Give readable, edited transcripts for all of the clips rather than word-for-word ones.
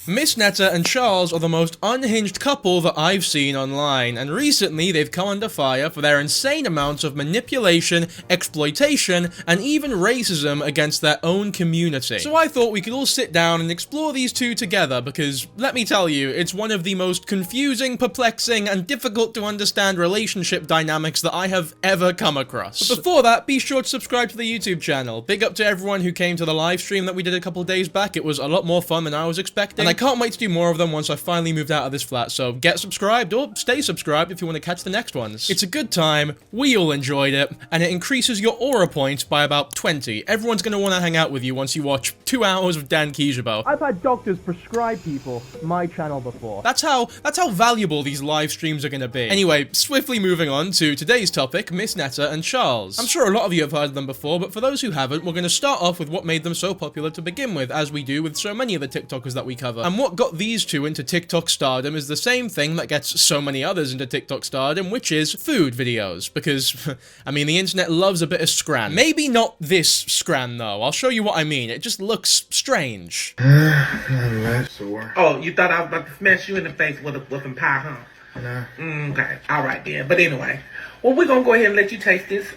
Miss Netta and Charles are the most unhinged couple that I've seen online, and recently they've come under fire for their insane amounts of manipulation, exploitation, and even racism against their own community. So I thought we could all sit down and explore these two together because, let me tell you, it's one of the most confusing, perplexing, and difficult to understand relationship dynamics that I have ever come across. But before that, be sure to subscribe to the YouTube channel. Big up to everyone who came to the live stream that we did a couple days back. It was a lot more fun than I was expecting, and I can't wait to do more of them once I finally moved out of this flat, so get subscribed or stay subscribed if you want to catch the next ones. It's a good time, we all enjoyed it, and it increases your aura points by about 20. Everyone's gonna want to hang out with you once you watch 2 hours of Dankyjabo. I've had doctors prescribe people my channel before. That's how valuable these live streams are gonna be. Anyway, swiftly moving on to today's topic, Miss Netta and Charles. I'm sure a lot of you have heard of them before, but for those who haven't, we're gonna start off with what made them so popular to begin with, as we do with so many of the TikTokers that we cover. And what got these two into TikTok stardom is the same thing that gets so many others into TikTok stardom, which is food videos. Because, I mean, the internet loves a bit of scran. Maybe not this scran, though. I'll show you what I mean. It just looks strange. Oh, you thought I was about to smash you in the face with some pie, huh? No. Okay. All right, then. But anyway, well, we're going to go ahead and let you taste this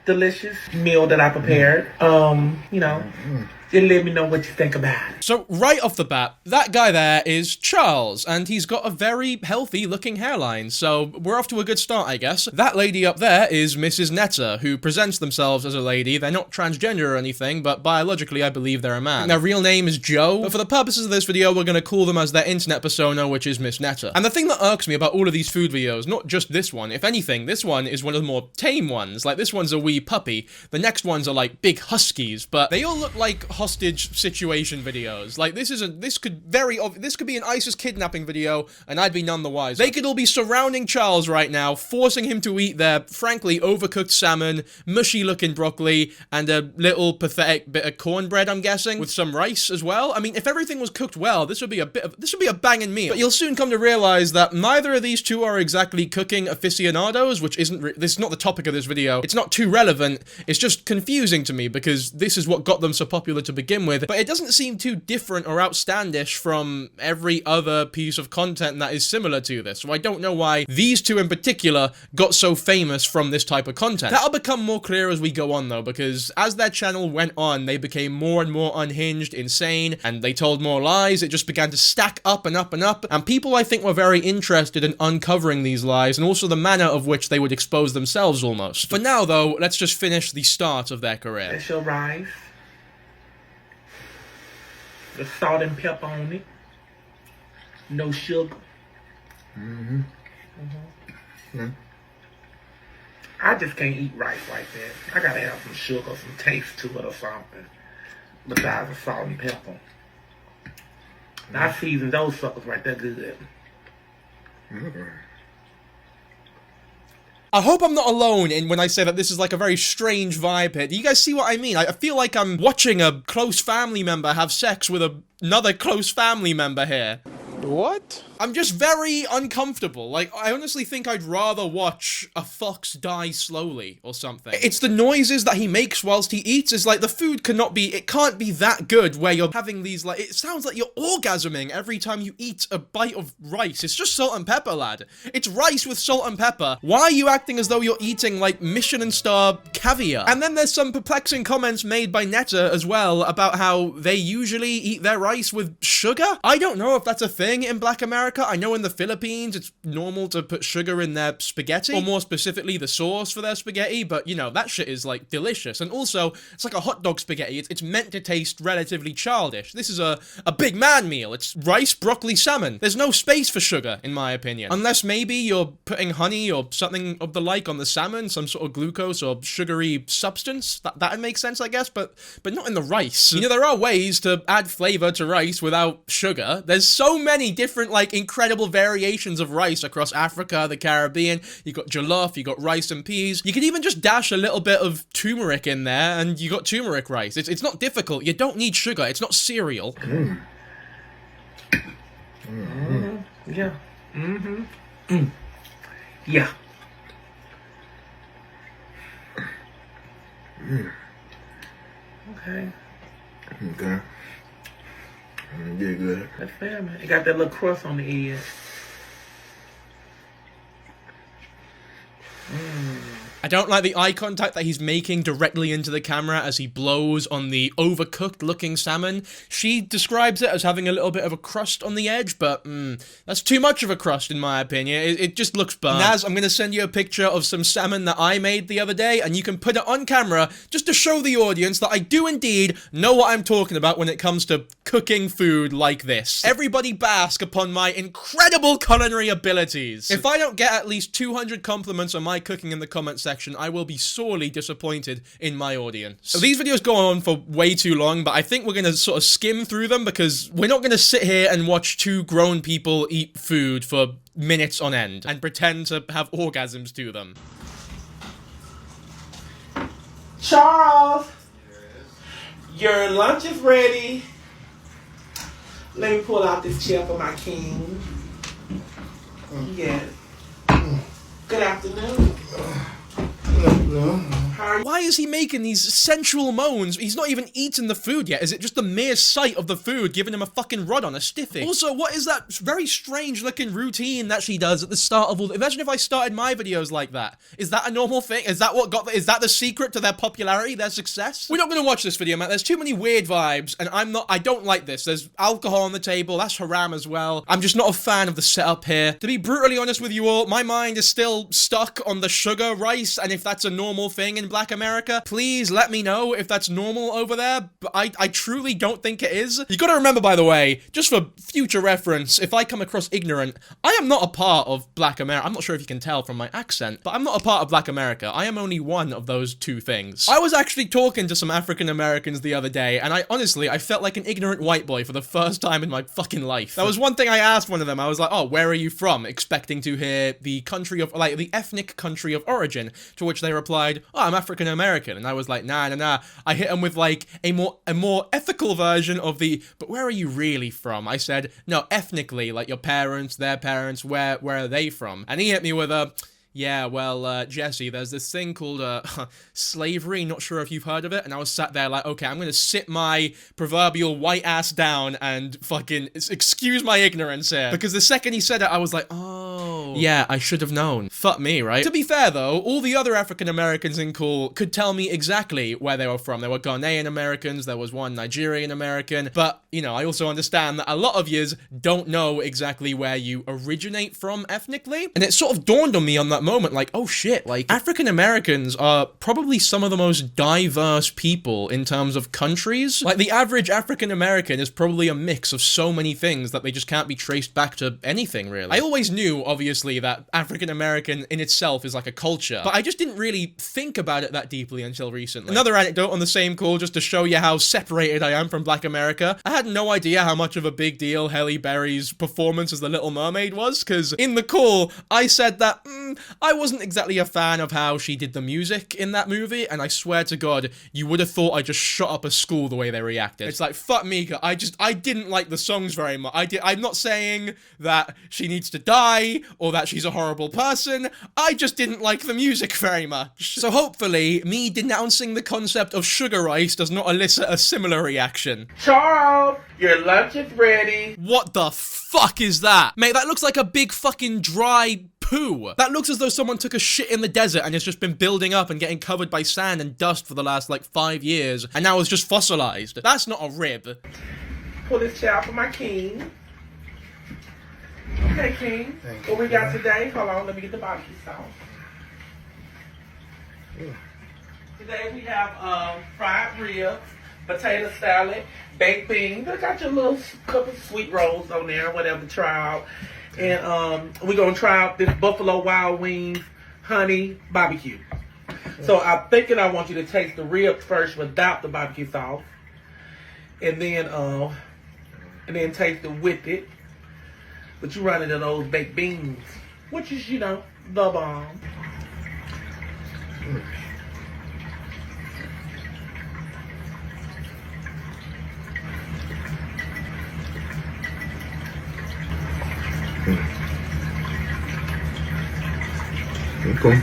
delicious meal that I prepared. You know, just let me know what you think about it. So, right off the bat, that guy there is Charles, and he's got a very healthy-looking hairline, so we're off to a good start, I guess. That lady up there is Mrs. Netta, who presents themselves as a lady. They're not transgender or anything, but biologically, I believe they're a man. Their real name is Joe, but for the purposes of this video, we're gonna call them as their internet persona, which is Miss Netta. And the thing that irks me about all of these food videos, not just this one, if anything, this one is one of the more tame ones. Like, this one's a wee puppy. The next ones are, like, big huskies, but they all look like hostage situation videos. Like, this could be an ISIS kidnapping video, and I'd be none the wiser. They could all be surrounding Charles right now, forcing him to eat their, frankly, overcooked salmon, mushy-looking broccoli, and a little pathetic bit of cornbread, I'm guessing, with some rice as well. I mean, if everything was cooked well, this would be a banging meal. But you'll soon come to realize that neither of these two are exactly cooking aficionados, which this is not the topic of this video. It's not too relevant. It's just confusing to me because this is what got them so popular to begin with, but it doesn't seem too different or outstandish from every other piece of content that is similar to this, so I don't know why these two in particular got so famous from this type of content. That'll become more clear as we go on though, because as their channel went on, they became more and more unhinged, insane, and they told more lies. It just began to stack up and up and up, and people I think were very interested in uncovering these lies, and also the manner of which they would expose themselves almost. For now though, let's just finish the start of their career. That's your rice. The salt and pepper on it. No sugar. I just can't eat rice like that. I gotta have some sugar, some taste to it or something. Besides the salt and pepper. Now I seasoned those suckers right there good. I hope I'm not alone in when I say that this is like a very strange vibe here. Do you guys see what I mean? I feel like I'm watching a close family member have sex with another close family member here. What? I'm just very uncomfortable. Like, I honestly think I'd rather watch a fox die slowly or something. It's the noises that he makes whilst he eats. It's like the food it can't be that good where you're having these, like, it sounds like you're orgasming every time you eat a bite of rice. It's just salt and pepper, lad. It's rice with salt and pepper. Why are you acting as though you're eating, like, Michelin star caviar? And then there's some perplexing comments made by Netta as well about how they usually eat their rice with sugar. I don't know if that's a thing in Black America. I know in the Philippines it's normal to put sugar in their spaghetti, or more specifically the sauce for their spaghetti, but you know, that shit is like delicious. And also, it's like a hot dog spaghetti. It's meant to taste relatively childish. This is a big man meal. It's rice, broccoli, salmon. There's no space for sugar, in my opinion. Unless maybe you're putting honey or something of the like on the salmon, some sort of glucose or sugary substance. That'd make sense, I guess, but not in the rice. You know, there are ways to add flavor to rice without sugar. There's so many different, like, incredible variations of rice across Africa, the Caribbean. You got jollof, you got rice and peas. You could even just dash a little bit of turmeric in there and you got turmeric rice. It's not difficult. You don't need sugar. It's not cereal. Yeah. Yeah. Okay. Okay. Yeah, good. That's fair, man. It got that little crust on the edge. I don't like the eye contact that he's making directly into the camera as he blows on the overcooked looking salmon. She describes it as having a little bit of a crust on the edge, but that's too much of a crust in my opinion. It just looks burnt. Naz, I'm gonna send you a picture of some salmon that I made the other day, and you can put it on camera just to show the audience that I do indeed know what I'm talking about when it comes to cooking food like this. Everybody bask upon my incredible culinary abilities. If I don't get at least 200 compliments on my cooking in the comment section, I will be sorely disappointed in my audience. So these videos go on for way too long, but I think we're gonna sort of skim through them because we're not gonna sit here and watch two grown people eat food for minutes on end and pretend to have orgasms to them. Charles, your lunch is ready. Let me pull out this chair for my king. Yes. Good afternoon. Why is he making these sensual moans? He's not even eaten the food yet. Is it just the mere sight of the food giving him a fucking rod on a stiffy? Also, what is that very strange looking routine that she does at the start of all? Imagine if I started my videos like that. Is that a normal thing? Is that what got? Is that the secret to their popularity, their success? We're not gonna watch this video, man. There's too many weird vibes, and I don't like this. There's alcohol on the table. That's haram as well. I'm just not a fan of the setup here. To be brutally honest with you all, my mind is still stuck on the sugar rice, and if that's a normal thing in Black America, please let me know if that's normal over there, but I truly don't think it is. You gotta remember, by the way, just for future reference, if I come across ignorant, I am not a part of Black America. I'm not sure if you can tell from my accent, but I'm not a part of Black America. I am only one of those two things. I was actually talking to some African Americans the other day, and I felt like an ignorant white boy for the first time in my fucking life. That was one thing I asked one of them. I was like, oh, where are you from? Expecting to hear the country of, like, the ethnic country of origin, to which they replied, oh, I'm African American. And I was like, nah. I hit him with like a more ethical version of the, but where are you really from? I said, no, ethnically, like your parents, their parents, where are they from? And he hit me with a, yeah, well, Jesse, there's this thing called slavery, not sure if you've heard of it, and I was sat there like, okay, I'm gonna sit my proverbial white ass down and fucking excuse my ignorance here, because the second he said it, I was like, oh, yeah, I should have known. Fuck me, right? To be fair, though, all the other African Americans in Cool could tell me exactly where they were from. There were Ghanaian Americans, there was one Nigerian American, but, you know, I also understand that a lot of yous don't know exactly where you originate from ethnically, and it sort of dawned on me on that moment, like, oh shit, like, African Americans are probably some of the most diverse people in terms of countries. Like, the average African American is probably a mix of so many things that they just can't be traced back to anything, really. I always knew, obviously, that African American in itself is like a culture, but I just didn't really think about it that deeply until recently. Another anecdote on the same call, just to show you how separated I am from Black America. I had no idea how much of a big deal Halle Berry's performance as the Little Mermaid was, because in the call, I said that, I wasn't exactly a fan of how she did the music in that movie, and I swear to God, you would have thought I just shut up a school the way they reacted. It's like, fuck Mika, I didn't like the songs very much. I'm not saying that she needs to die, or that she's a horrible person, I just didn't like the music very much. So hopefully, me denouncing the concept of sugar rice does not elicit a similar reaction. Charles, your lunch is ready. What the fuck is that? Mate, that looks like a big fucking dry poo. That looks as though someone took a shit in the desert and it's just been building up and getting covered by sand and dust for the last, like, 5 years, and now it's just fossilized. That's not a rib. Pull this chair for my king. Okay, king. Thank What you. we got today? Hold on, let me get the barbecue sauce. Today we have fried ribs, potato salad, baked beans. I got your little couple sweet rolls on there, whatever to try out. And we're going to try out this Buffalo Wild Wings honey barbecue. So I'm thinking I want you to taste the ribs first without the barbecue sauce. And then taste it with it. But you run into those baked beans, which is, you know, the bomb. Okay.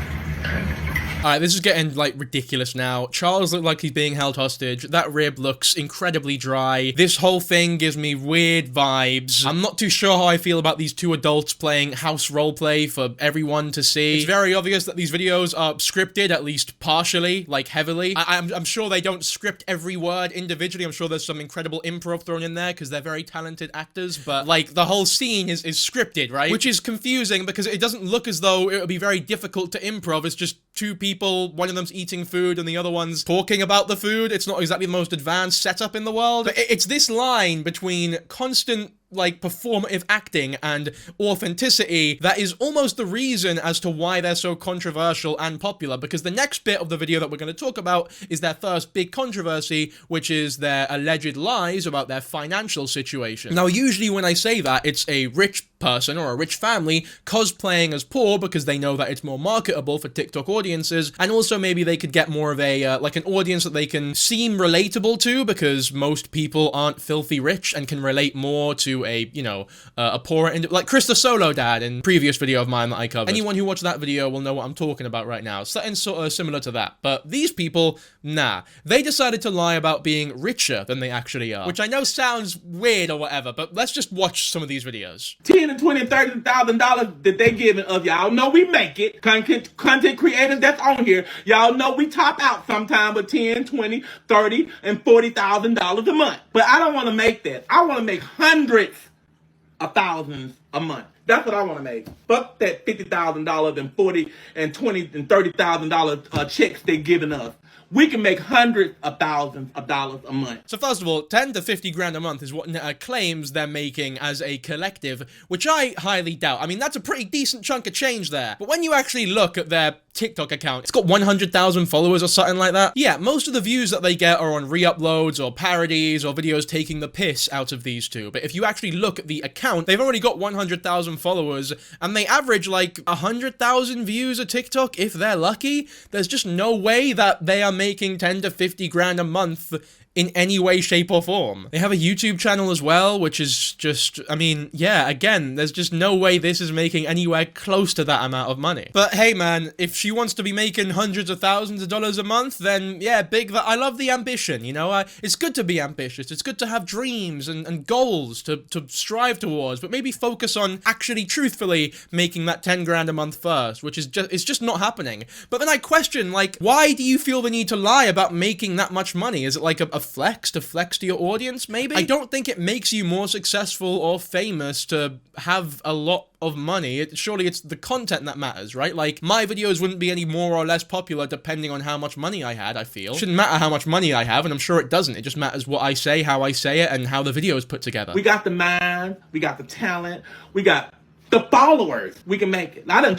Alright, this is getting, like, ridiculous now. Charles looked like he's being held hostage. That rib looks incredibly dry. This whole thing gives me weird vibes. I'm not too sure how I feel about these two adults playing house roleplay for everyone to see. It's very obvious that these videos are scripted, at least partially, like, heavily. I'm sure they don't script every word individually. I'm sure there's some incredible improv thrown in there, because they're very talented actors, but, like, the whole scene is scripted, right? Which is confusing, because it doesn't look as though it would be very difficult to improv. It's just two people, one of them's eating food and the other one's talking about the food. It's not exactly the most advanced setup in the world. But it's this line between constant, like, performative acting and authenticity that is almost the reason as to why they're so controversial and popular, because the next bit of the video that we're going to talk about is their first big controversy, which is their alleged lies about their financial situation. Now, usually when I say that, it's a rich person or a rich family cosplaying as poor because they know that it's more marketable for TikTok audiences, and also maybe they could get more of a, like, an audience that they can seem relatable to, because most people aren't filthy rich and can relate more to a, you know, a poorer, like Chris the Solo Dad in previous video of mine that I covered. Anyone who watched that video will know what I'm talking about right now. Something sort of similar to that. But these people, nah. They decided to lie about being richer than they actually are, which I know sounds weird or whatever, but let's just watch some of these videos. $10,000 and $20,000 and $30,000 that they giving us. Y'all know we make it. Content creators that's on here. Y'all know we top out sometime with $10,000, $20,000, $30,000, and $40,000 a month. But I don't want to make that. I want to make hundreds of thousands a month. That's what I want to make. Fuck that $50,000 and $40,000 and $20,000 and $30,000 checks they giving us. We can make hundreds of thousands of dollars a month. So first of all, 10 to 50 grand a month is what Netta claims they're making as a collective, which I highly doubt. I mean, that's a pretty decent chunk of change there. But when you actually look at their TikTok account, it's got 100,000 followers or something like that. Yeah, most of the views that they get are on re-uploads or parodies or videos taking the piss out of these two. But if you actually look at the account, they've already got 100,000 followers, and they average like 100,000 views a TikTok if they're lucky. There's just no way that they are making 10 to 50 grand a month in any way, shape, or form. They have a YouTube channel as well, which is just, I mean, yeah, again, there's just no way this is making anywhere close to that amount of money. But hey, man, if she wants to be making hundreds of thousands of dollars a month, then yeah, I love the ambition, you know? It's good to be ambitious. It's good to have dreams and goals to strive towards, but maybe focus on actually, truthfully, making that 10 grand a month first, which is it's just not happening. But then I question, like, why do you feel the need to lie about making that much money? Is it like a flex to your audience, maybe? I don't think it makes you more successful or famous to have a lot of money. Surely it's the content that matters, right? Like, my videos wouldn't be any more or less popular depending on how much money I had, I feel. It shouldn't matter how much money I have, and I'm sure it doesn't. It just matters what I say, how I say it, and how the video is put together. We got the mind, we got the talent, we got the followers. We can make it. I don't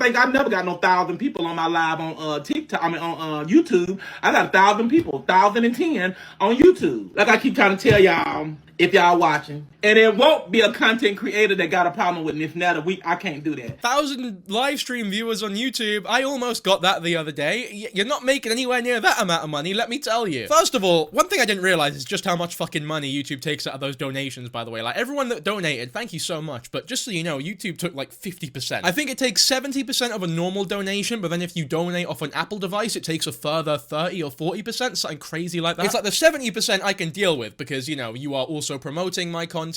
think I've never got no 1,000 people on my live on TikTok. I mean on YouTube. I got 1,000 people, 1,010 on YouTube. Like I keep trying to tell y'all, if y'all watching, and it won't be a content creator that got a problem with Miss Netta. I can't do that. 1,000 live stream viewers on YouTube. I almost got that the other day. You're not making anywhere near that amount of money, let me tell you. First of all, one thing I didn't realize is just how much fucking money YouTube takes out of those donations, by the way. Like, everyone that donated, thank you so much. But just so you know, YouTube took like 50%. I think it takes 70% of a normal donation, but then if you donate off an Apple device, it takes a further 30 or 40%, something crazy like that. It's like the 70% I can deal with because, you know, you are also promoting my content.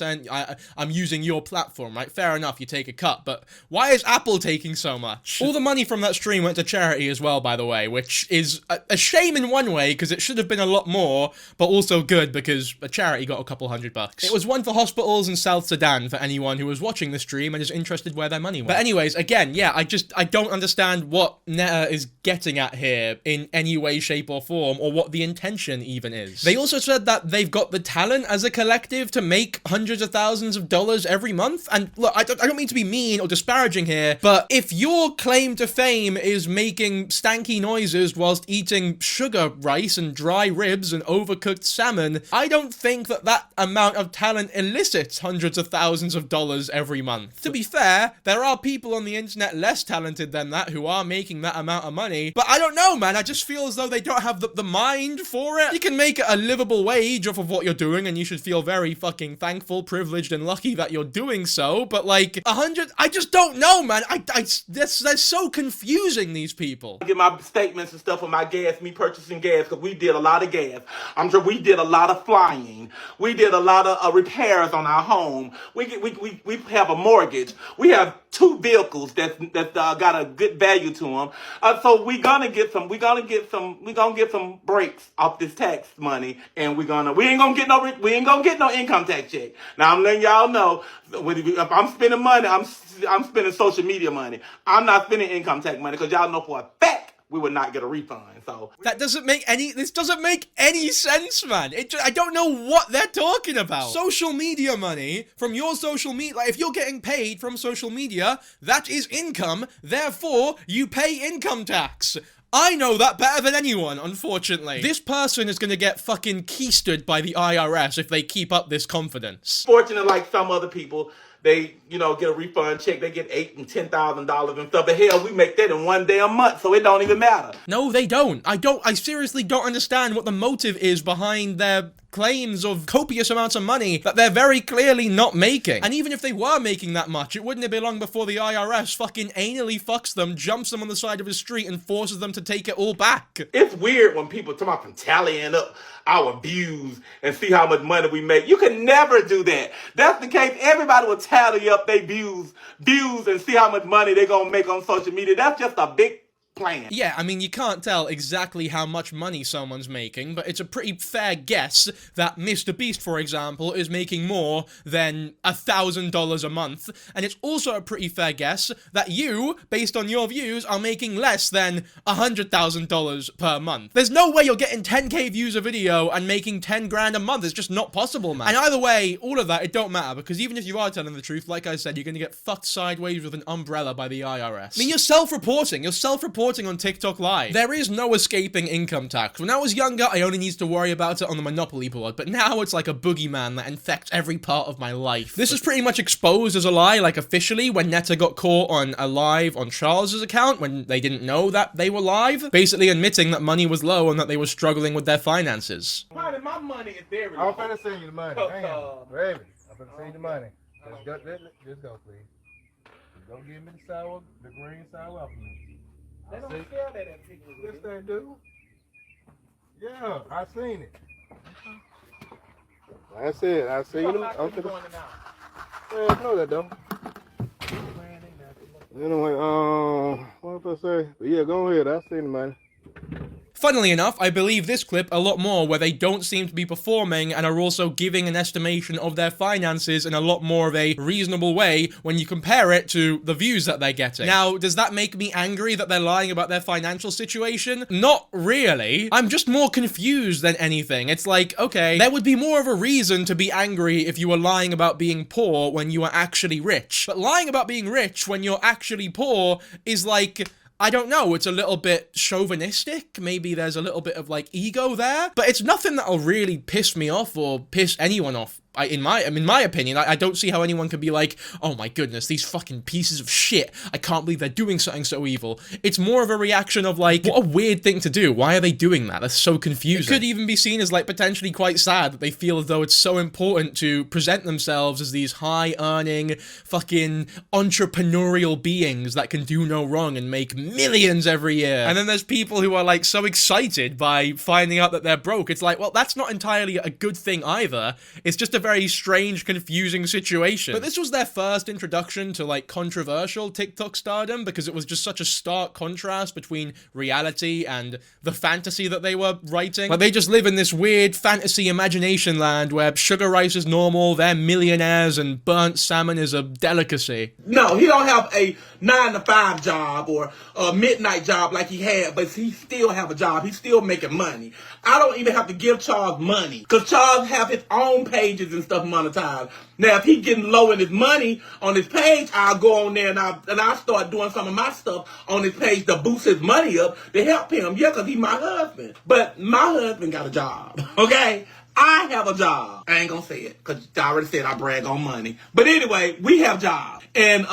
I'm using your platform, right? Fair enough, you take a cut, but why is Apple taking so much? All the money from that stream went to charity as well, by the way, which is a shame in one way, because it should have been a lot more, but also good, because a charity got a couple $100. It was one for hospitals in South Sudan for anyone who was watching the stream and is interested where their money went. But anyways, again, yeah, I don't understand what Netta is getting at here in any way, shape, or form, or what the intention even is. They also said that they've got the talent as a collective to make hundreds of thousands of dollars every month. And look, I don't mean to be mean or disparaging here, but if your claim to fame is making stanky noises whilst eating sugar rice and dry ribs and overcooked salmon, I don't think that amount of talent elicits hundreds of thousands of dollars every month. To be fair, there are people on the internet less talented than that who are making that amount of money, but I don't know, man. I just feel as though they don't have the mind for it. You can make a livable wage off of what you're doing, and you should feel very fucking thankful, privileged, and lucky that you're doing so, but like, 100, I just don't know, man. They're so confusing, these people. I get my statements and stuff on my gas, me purchasing gas, because we did a lot of gas. I'm sure we did a lot of flying. We did a lot of repairs on our home. We have a mortgage. We have 2 vehicles that got a good value to them. So we gonna get some breaks off this tax money, and we ain't gonna get no income tax check. Now I'm letting y'all know, if I'm spending money, I'm spending social media money. I'm not spending income tax money, because y'all know for a fact we would not get a refund. So this doesn't make any sense, man. I don't know what they're talking about. Social media money from your social media, like if you're getting paid from social media, that is income, therefore you pay income tax. I know that better than anyone, unfortunately. This person is gonna get fucking keistered by the IRS if they keep up this confidence. Fortunate, like some other people, they, get a refund check, they get $8,000 and $10,000 and stuff. But hell, we make that in one day a month, so it don't even matter. No, they don't. I seriously don't understand what the motive is behind their claims of copious amounts of money that they're very clearly not making. And even if they were making that much, it wouldn't be long before the IRS fucking anally fucks them, jumps them on the side of the street, and forces them to take it all back. It's weird when people talk about from tallying up our views and see how much money we make. You can never do that. That's the case. Everybody will tally up their views and see how much money they're gonna make on social media. That's just a big plan. Yeah, I mean, you can't tell exactly how much money someone's making, but it's a pretty fair guess that Mr. Beast, for example, is making more than $1,000 a month, and it's also a pretty fair guess that you, based on your views, are making less than $100,000 per month. There's no way you're getting 10k views a video and making 10 grand a month. It's just not possible, man. And either way, all of that, it don't matter, because even if you are telling the truth, like I said, you're gonna get fucked sideways with an umbrella by the IRS. I mean, you're self-reporting on TikTok Live. There is no escaping income tax. When I was younger, I only needed to worry about it on the Monopoly board, but now it's like a boogeyman that infects every part of my life. This was pretty much exposed as a lie, like officially, when Netta got caught on a live on Charles's account when they didn't know that they were live, basically admitting that money was low and that they were struggling with their finances. My money is there. I'm finna send you the money. Hang on. Baby, I'm finna send you the money. Just go, please. Just go give me the green sour apple. They don't sell that at people. Yes, they do. Yeah, I seen it. That's it. I seen them. I'm finna. Yeah, no, that don't. Anyway, what was I say? But yeah, go ahead. I seen the money. Funnily enough, I believe this clip a lot more, where they don't seem to be performing and are also giving an estimation of their finances in a lot more of a reasonable way when you compare it to the views that they're getting. Now, does that make me angry that they're lying about their financial situation? Not really. I'm just more confused than anything. It's like, okay, there would be more of a reason to be angry if you were lying about being poor when you are actually rich. But lying about being rich when you're actually poor is like, I don't know, it's a little bit chauvinistic, maybe there's a little bit of, like, ego there, but it's nothing that'll really piss me off or piss anyone off. In my opinion, I don't see how anyone could be like, oh my goodness, these fucking pieces of shit, I can't believe they're doing something so evil. It's more of a reaction of like, what a weird thing to do, why are they doing that? That's so confusing. It could even be seen as like potentially quite sad that they feel as though it's so important to present themselves as these high-earning, fucking entrepreneurial beings that can do no wrong and make millions every year. And then there's people who are like so excited by finding out that they're broke. It's like, well, that's not entirely a good thing either. It's just a very strange, confusing situation. But this was their first introduction to like controversial TikTok stardom because it was just such a stark contrast between reality and the fantasy that they were writing. Like they just live in this weird fantasy imagination land where sugar rice is normal, they're millionaires, and burnt salmon is a delicacy. No, he don't have a 9-to-5 job or a midnight job like he had, but he still have a job. He's still making money. I don't even have to give Charles money because Charles have his own pages and stuff monetized. Now, if he getting low in his money on his page, I'll go on there and I'll start doing some of my stuff on his page to boost his money up to help him. Yeah, because he's my husband. But my husband got a job, okay? I have a job. I ain't gonna say it because I already said I brag on money. But anyway, we have jobs, and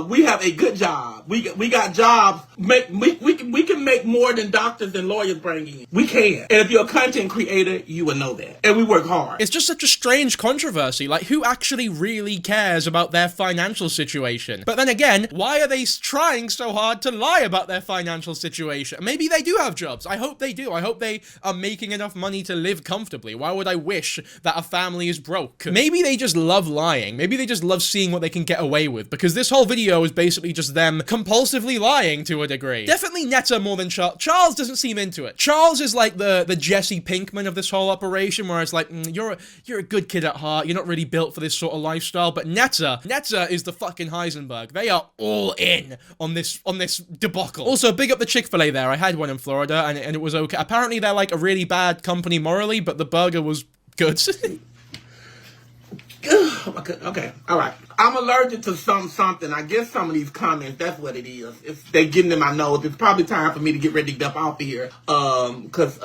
we have a good job. We got jobs. We can make more than doctors and lawyers bring in. We can. And if you're a content creator, you will know that. And we work hard. It's just such a strange controversy. Like, who actually really cares about their financial situation? But then again, why are they trying so hard to lie about their financial situation? Maybe they do have jobs. I hope they do. I hope they are making enough money to live comfortably. Why would I wish that a family is broke? Maybe they just love lying. Maybe they just love seeing what they can get away with, because this whole video is basically just them compulsively lying to a degree. Definitely Netta more than Charles. Charles doesn't seem into it. Charles is like the Jesse Pinkman of this whole operation, where it's like, you're a good kid at heart. You're not really built for this sort of lifestyle. But Netta is the fucking Heisenberg. They are all in on this debacle. Also, big up the Chick-fil-A there. I had one in Florida, and it was okay. Apparently, they're like a really bad company morally, but the burger was good. Okay, all right. I'm allergic to something. I guess some of these comments, that's what it is. They're getting in my nose. It's probably time for me to get ready to get up off of here. Because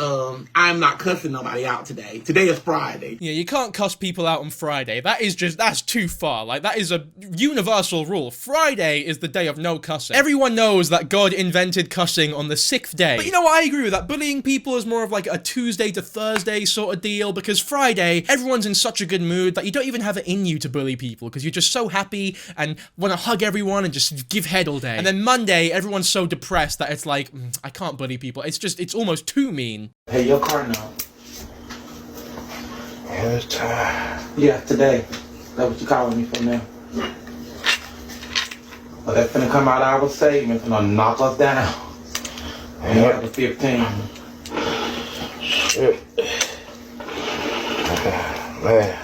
I'm not cussing nobody out today. Today is Friday. Yeah, you can't cuss people out on Friday. That's too far. Like, that is a universal rule. Friday is the day of no cussing. Everyone knows that God invented cussing on the 6th day. But you know what? I agree with that. Bullying people is more of like a Tuesday to Thursday sort of deal, because Friday, everyone's in such a good mood that you don't even have it in you to bully people, because you're just so happy and want to hug everyone and just give head all day. And then Monday, everyone's so depressed that it's like, I can't bully people. It's almost too mean. Hey, your car now. Yeah, it's time. Yeah, today. That's what you calling me for now. Well, that's finna come out of our savings, finna knock us down. And you have the 15. Shit. Man.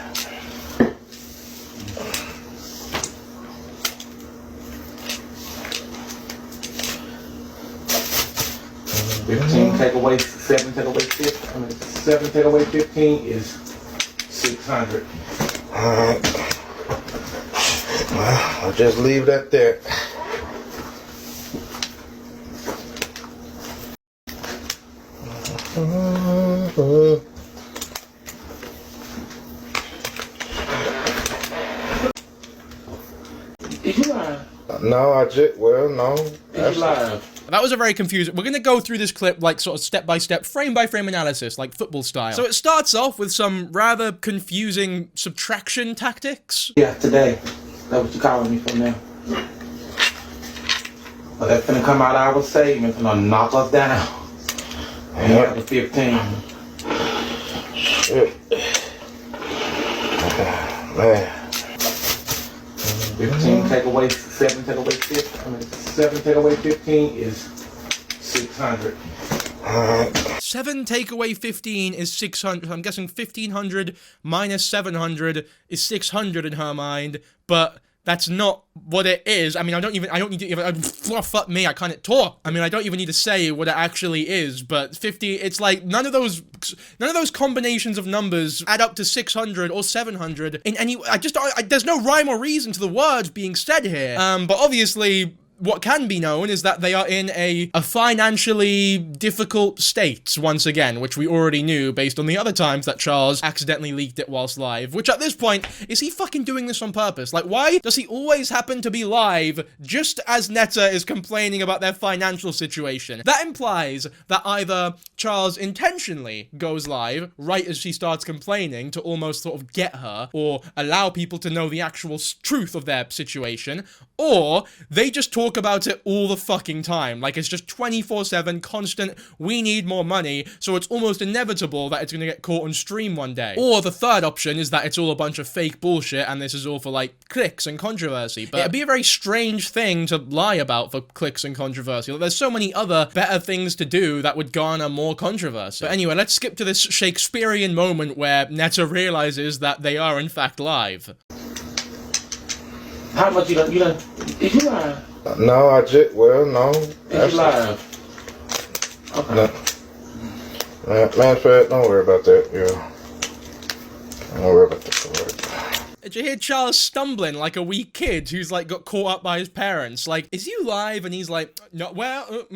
Take away 7, take away 15. 7 take away 15 is 600. Alright. Well, I'll just leave that there. Is you lying? No, no. Is you lying? That was a very confusing. We're going to go through this clip like sort of step by step, frame by frame analysis, like football style. So it starts off with some rather confusing subtraction tactics. Yeah, today. That's what you calling me for now. Well, that's finna come out of our savings, finna knock us down. And you have the 15. Shit. Man. 15 take away 7, take away 15. 7 take away 15 is 600. Alright. 7 take away 15 is 600. I'm guessing 1500 minus 700 is 600 in her mind, but that's not what it is. I mean, I don't need to even, fuck me, I can't talk. I mean, I don't even need to say what it actually is, but 50, it's like, none of those combinations of numbers add up to 600 or 700 in any, there's no rhyme or reason to the words being said here. But obviously, what can be known is that they are in a financially difficult state, once again, which we already knew based on the other times that Charles accidentally leaked it whilst live, which at this point, is he fucking doing this on purpose? Like, why does he always happen to be live just as Netta is complaining about their financial situation? That implies that either Charles intentionally goes live right as she starts complaining to almost sort of get her, or allow people to know the actual truth of their situation, or they just talk about it all the fucking time. Like, it's just 24/7 constant, we need more money, so it's almost inevitable that it's gonna get caught on stream one day. Or the third option is that it's all a bunch of fake bullshit and this is all for like clicks and controversy. But it'd be a very strange thing to lie about for clicks and controversy. Like, there's so many other better things to do that would garner more controversy. But anyway, let's skip to this Shakespearean moment where Netta realizes that they are in fact live. How much you done, is you lying? No, no. Is you lying? Okay. No. Matter of fact, don't worry about that, yeah. Don't worry about that. Did you hear Charles stumbling like a wee kid who's like got caught up by his parents? Like, is you live? And he's like, no, well,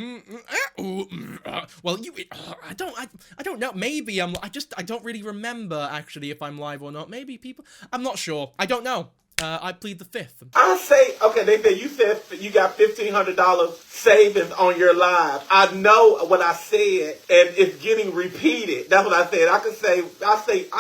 well, I don't know. Maybe I don't really remember actually if I'm live or not. Maybe people, I'm not sure. I don't know. I plead the fifth. I say, okay, they say you said you got $1,500 savings on your live. I know what I said, and it's getting repeated. That's what I said. I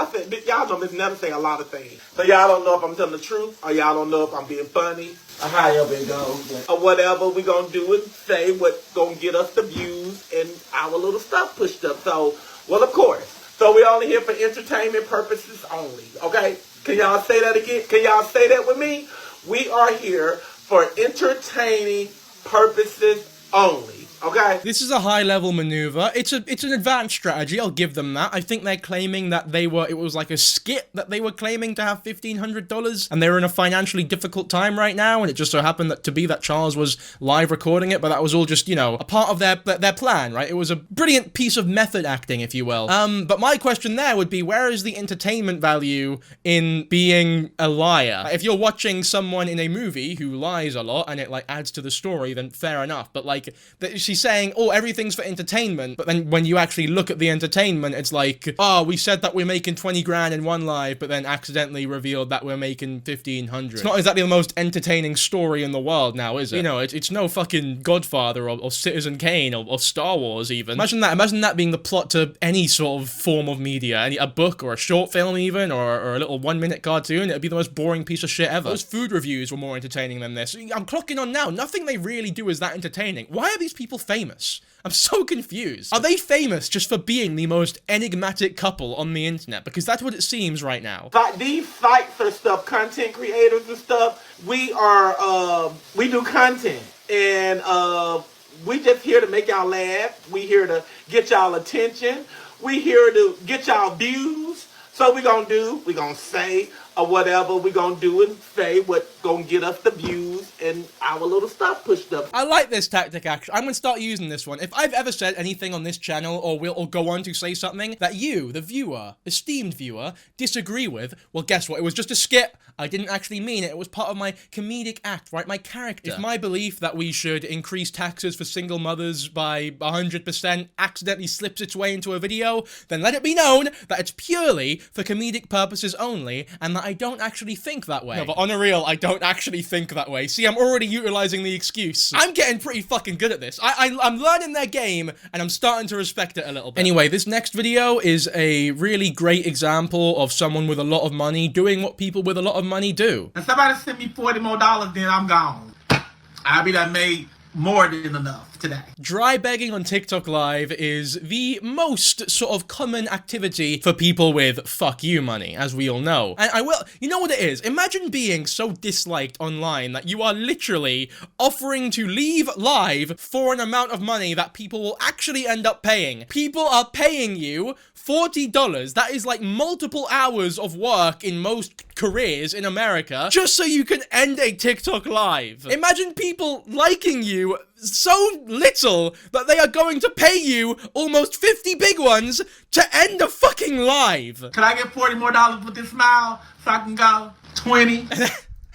said, y'all know Miss Netta say a lot of things. So y'all don't know if I'm telling the truth, or y'all don't know if I'm being funny, or however it goes, or whatever. We gonna do and say what's gonna get us the views and our little stuff pushed up. So, well, of course. So we only here for entertainment purposes only, okay? Can y'all say that again? Can y'all say that with me? We are here for entertaining purposes only. Okay? This is a high-level maneuver. It's an advanced strategy, I'll give them that. I think they're claiming that it was like a skit that they were claiming to have $1,500, and they were in a financially difficult time right now, and it just so happened that Charles was live recording it, but that was all just, you know, a part of their plan, right? It was a brilliant piece of method acting, if you will. But my question there would be, where is the entertainment value in being a liar? If you're watching someone in a movie who lies a lot, and it, like, adds to the story, then fair enough, but, like, she's saying, oh, everything's for entertainment, but then when you actually look at the entertainment, it's like, oh, we said that we're making 20 grand in one live, but then accidentally revealed that we're making 1,500. It's not exactly the most entertaining story in the world now, is it? You know, it's no fucking Godfather or Citizen Kane or Star Wars even. Imagine that being the plot to any sort of form of media, a book or a short film even, or a little 1-minute cartoon. It'd be the most boring piece of shit ever. Those food reviews were more entertaining than this. I'm clocking on now. Nothing they really do is that entertaining. Why are these people famous? I'm so confused. Are they famous just for being the most enigmatic couple on the internet? Because that's what it seems right now. These sites are stuff, content creators and stuff. We do content, and we just here to make y'all laugh. We here to get y'all attention. We here to get y'all views. So we gonna say or whatever. We gonna do and say what gonna get us the views and our little stuff pushed up. I like this tactic, actually. I'm gonna start using this one. If I've ever said anything on this channel or go on to say something that you, the viewer, esteemed viewer, disagree with, well, guess what? It was just a skit. I didn't actually mean it. It was part of my comedic act, right? My character. If my belief that we should increase taxes for single mothers by 100% accidentally slips its way into a video, then let it be known that it's purely for comedic purposes only, and that I don't actually think that way. No, but on a real, I don't actually think that way. See, I'm already utilizing the excuse. I'm getting pretty fucking good at this. I'm learning their game, and I'm starting to respect it a little bit. Anyway, this next video is a really great example of someone with a lot of money doing what people with a lot of money do. If somebody send me $40 more, then I'm gone. I'll be done made more than enough today. Dry begging on TikTok Live is the most sort of common activity for people with fuck you money, as we all know. And you know what it is? Imagine being so disliked online that you are literally offering to leave live for an amount of money that people will actually end up paying. People are paying you $40. That is like multiple hours of work in most careers in America just so you can end a TikTok Live. Imagine people liking you so little that they are going to pay you almost 50 big ones to end a fucking live. Can I get $40 more with this smile so I can go 20?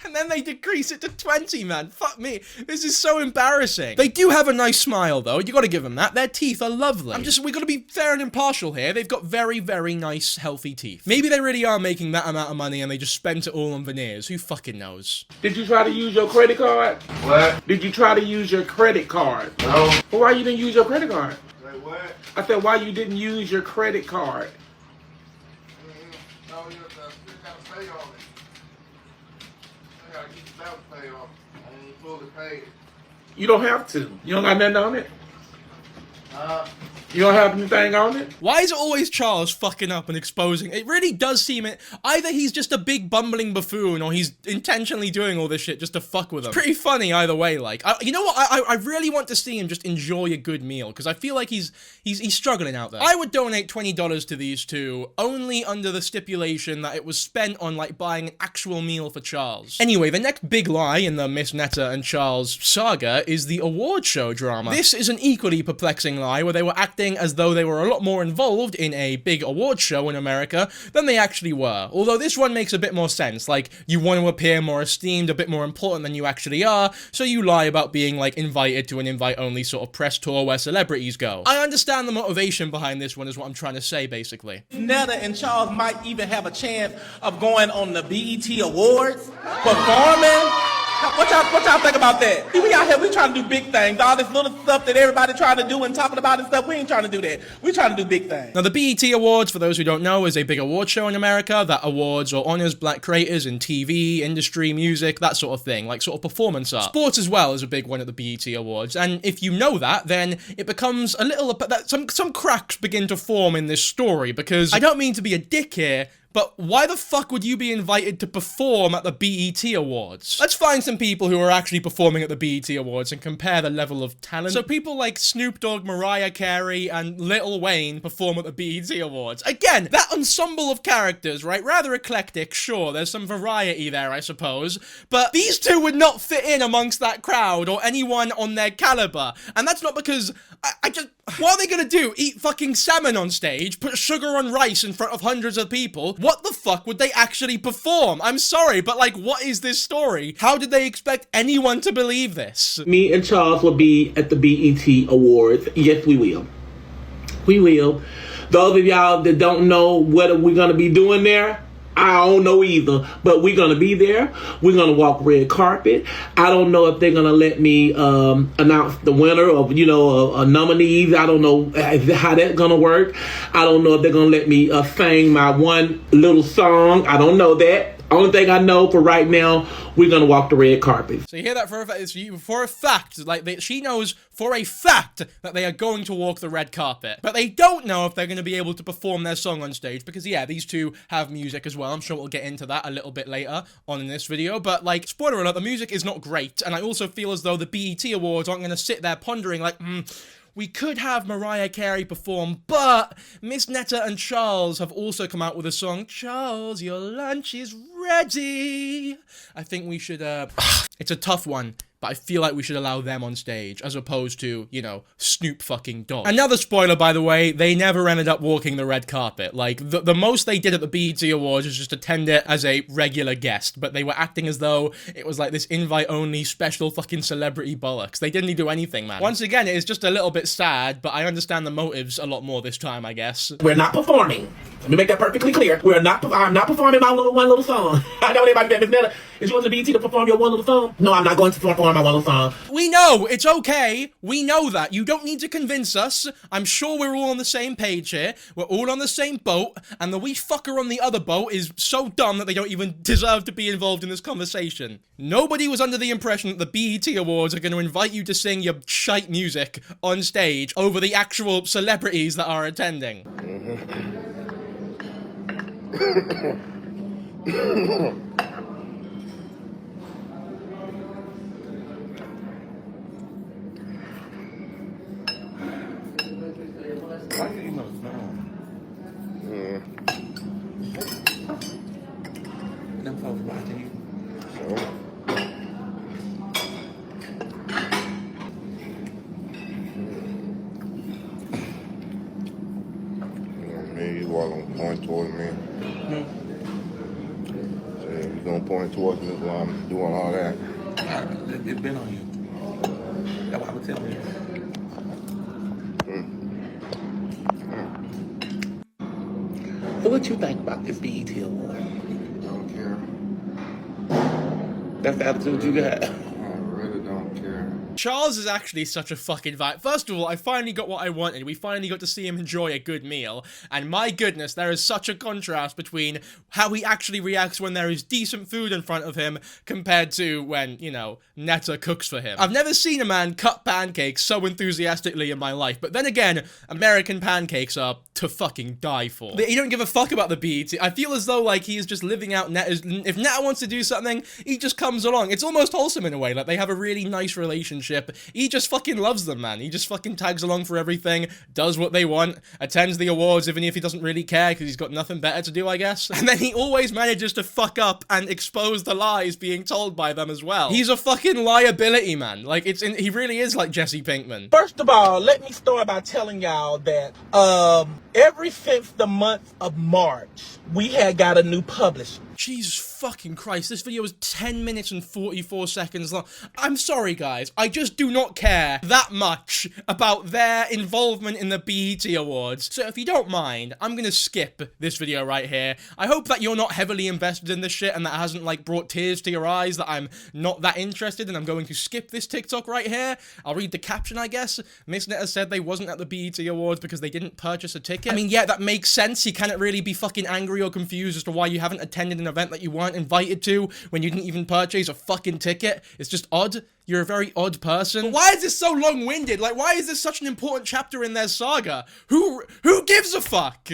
And then they decrease it to 20, man. Fuck me. This is so embarrassing. They do have a nice smile, though. You gotta give them that. Their teeth are lovely. We gotta be fair and impartial here. They've got very, very nice, healthy teeth. Maybe they really are making that amount of money and they just spent it all on veneers. Who fucking knows? Did you try to use your credit card? What? Did you try to use your credit card? No. Well, why you didn't use your credit card? Say what? I said, why you didn't use your credit card? No, you gotta pay on it. I gotta keep the bill paid off. I ain't fully paid. You don't have to. You don't got nothing on it? You don't have anything on it? Why is it always Charles fucking up and exposing? It really does seem it. Either he's just a big bumbling buffoon or he's intentionally doing all this shit just to fuck with him. It's pretty funny either way, like. You know what? I really want to see him just enjoy a good meal because I feel like he's struggling out there. I would donate $20 to these two only under the stipulation that it was spent on like buying an actual meal for Charles. Anyway, the next big lie in the Miss Netta and Charles saga is the award show drama. This is an equally perplexing lie where they were acting acting as though they were a lot more involved in a big award show in America than they actually were. Although this one makes a bit more sense, like, you want to appear more esteemed, a bit more important than you actually are, so you lie about being, like, invited to an invite-only sort of press tour where celebrities go. I understand the motivation behind this one is what I'm trying to say, basically. Netta and Charles might even have a chance of going on the BET Awards, performing. What y'all think about that? We out here, we trying to do big things. All this little stuff that everybody trying to do and talking about and stuff, we ain't trying to do that. We trying to do big things. Now, the BET Awards, for those who don't know, is a big award show in America that awards or honors black creators in TV, industry, music, that sort of thing, like sort of performance art. Sports as well is a big one at the BET Awards, and if you know that, then it becomes a little, some cracks begin to form in this story, because I don't mean to be a dick here, but why the fuck would you be invited to perform at the BET Awards? Let's find some people who are actually performing at the BET Awards and compare the level of talent. So people like Snoop Dogg, Mariah Carey, and Lil Wayne perform at the BET Awards. Again, that ensemble of characters, right? Rather eclectic, sure, there's some variety there, I suppose, but these two would not fit in amongst that crowd or anyone on their caliber. And that's not because what are they gonna do? Eat fucking salmon on stage? Put sugar on rice in front of hundreds of people? What the fuck would they actually perform? I'm sorry, but like, what is this story? How did they expect anyone to believe this? Me and Charles will be at the BET Awards. Yes, we will. We will. Those of y'all that don't know what we're gonna be doing there, I don't know either, but we're going to be there. We're going to walk red carpet. I don't know if they're going to let me announce the winner of, a nominees. I don't know how that's going to work. I don't know if they're going to let me sing my one little song. I don't know that. Only thing I know for right now, we're going to walk the red carpet. So you hear that for a fact? For a fact, like, she knows for a fact that they are going to walk the red carpet. But they don't know if they're going to be able to perform their song on stage, because, yeah, these two have music as well. I'm sure we'll get into that a little bit later on in this video. But, like, spoiler alert, the music is not great. And I also feel as though the BET Awards aren't going to sit there pondering, like, we could have Mariah Carey perform, but Miss Netta and Charles have also come out with a song, Charles, your lunch is ready. I think we should, it's a tough one, but I feel like we should allow them on stage, as opposed to, Snoop fucking Dogg. Another spoiler, by the way, they never ended up walking the red carpet. Like, the most they did at the BET Awards was just attend it as a regular guest, but they were acting as though it was like this invite-only special fucking celebrity bollocks. They didn't do anything, man. Once again, it is just a little bit sad, but I understand the motives a lot more this time, I guess. We're not performing. Let me make that perfectly clear. I'm not performing my one little song. I know everybody that Miss Netta is going to BET to perform your one little song. No, I'm not going to perform my one little song. We know, it's okay. We know that. You don't need to convince us. I'm sure we're all on the same page here. We're all on the same boat, and the wee fucker on the other boat is so dumb that they don't even deserve to be involved in this conversation. Nobody was under the impression that the BET Awards are going to invite you to sing your shite music on stage over the actual celebrities that are attending. Them folks watching you. You all gonna point towards me. So you gonna point towards me while I'm doing all that. It's been on you. That's why I was telling you. So what you think about this BET Award? I don't care. That's the attitude you got. I really don't care. Charles is actually such a fucking vibe. First of all, I finally got what I wanted. We finally got to see him enjoy a good meal. And my goodness, there is such a contrast between how he actually reacts when there is decent food in front of him compared to when, Netta cooks for him. I've never seen a man cut pancakes so enthusiastically in my life. But then again, American pancakes are to fucking die for. He don't give a fuck about the BET. I feel as though, like, he is just living out Netta's... If Netta wants to do something, he just comes along. It's almost wholesome in a way. Like, they have a really nice relationship viewership. He just fucking loves them, man. He just fucking tags along for everything, does what they want, attends the awards even if he doesn't really care because he's got nothing better to do, I guess. And then he always manages to fuck up and expose the lies being told by them as well. He's a fucking liability, man. Like, he really is like Jesse Pinkman. First of all, let me start by telling y'all that ever since the month of March, we had got a new publisher. Jesus fucking Christ, this video is 10 minutes and 44 seconds long. I'm sorry, guys. I just do not care that much about their involvement in the BET Awards. So if you don't mind, I'm gonna skip this video right here. I hope that you're not heavily invested in this shit and that hasn't, like, brought tears to your eyes, that I'm not that interested, and I'm going to skip this TikTok right here. I'll read the caption, I guess. Miss Netta said they wasn't at the BET Awards because they didn't purchase a ticket. I mean, yeah, that makes sense. You can't really be fucking angry or confused as to why you haven't attended an event that you weren't invited to when you didn't even purchase a fucking ticket. It's just odd. You're a very odd person. But why is this so long-winded? Like, why is this such an important chapter in their saga? Who gives a fuck?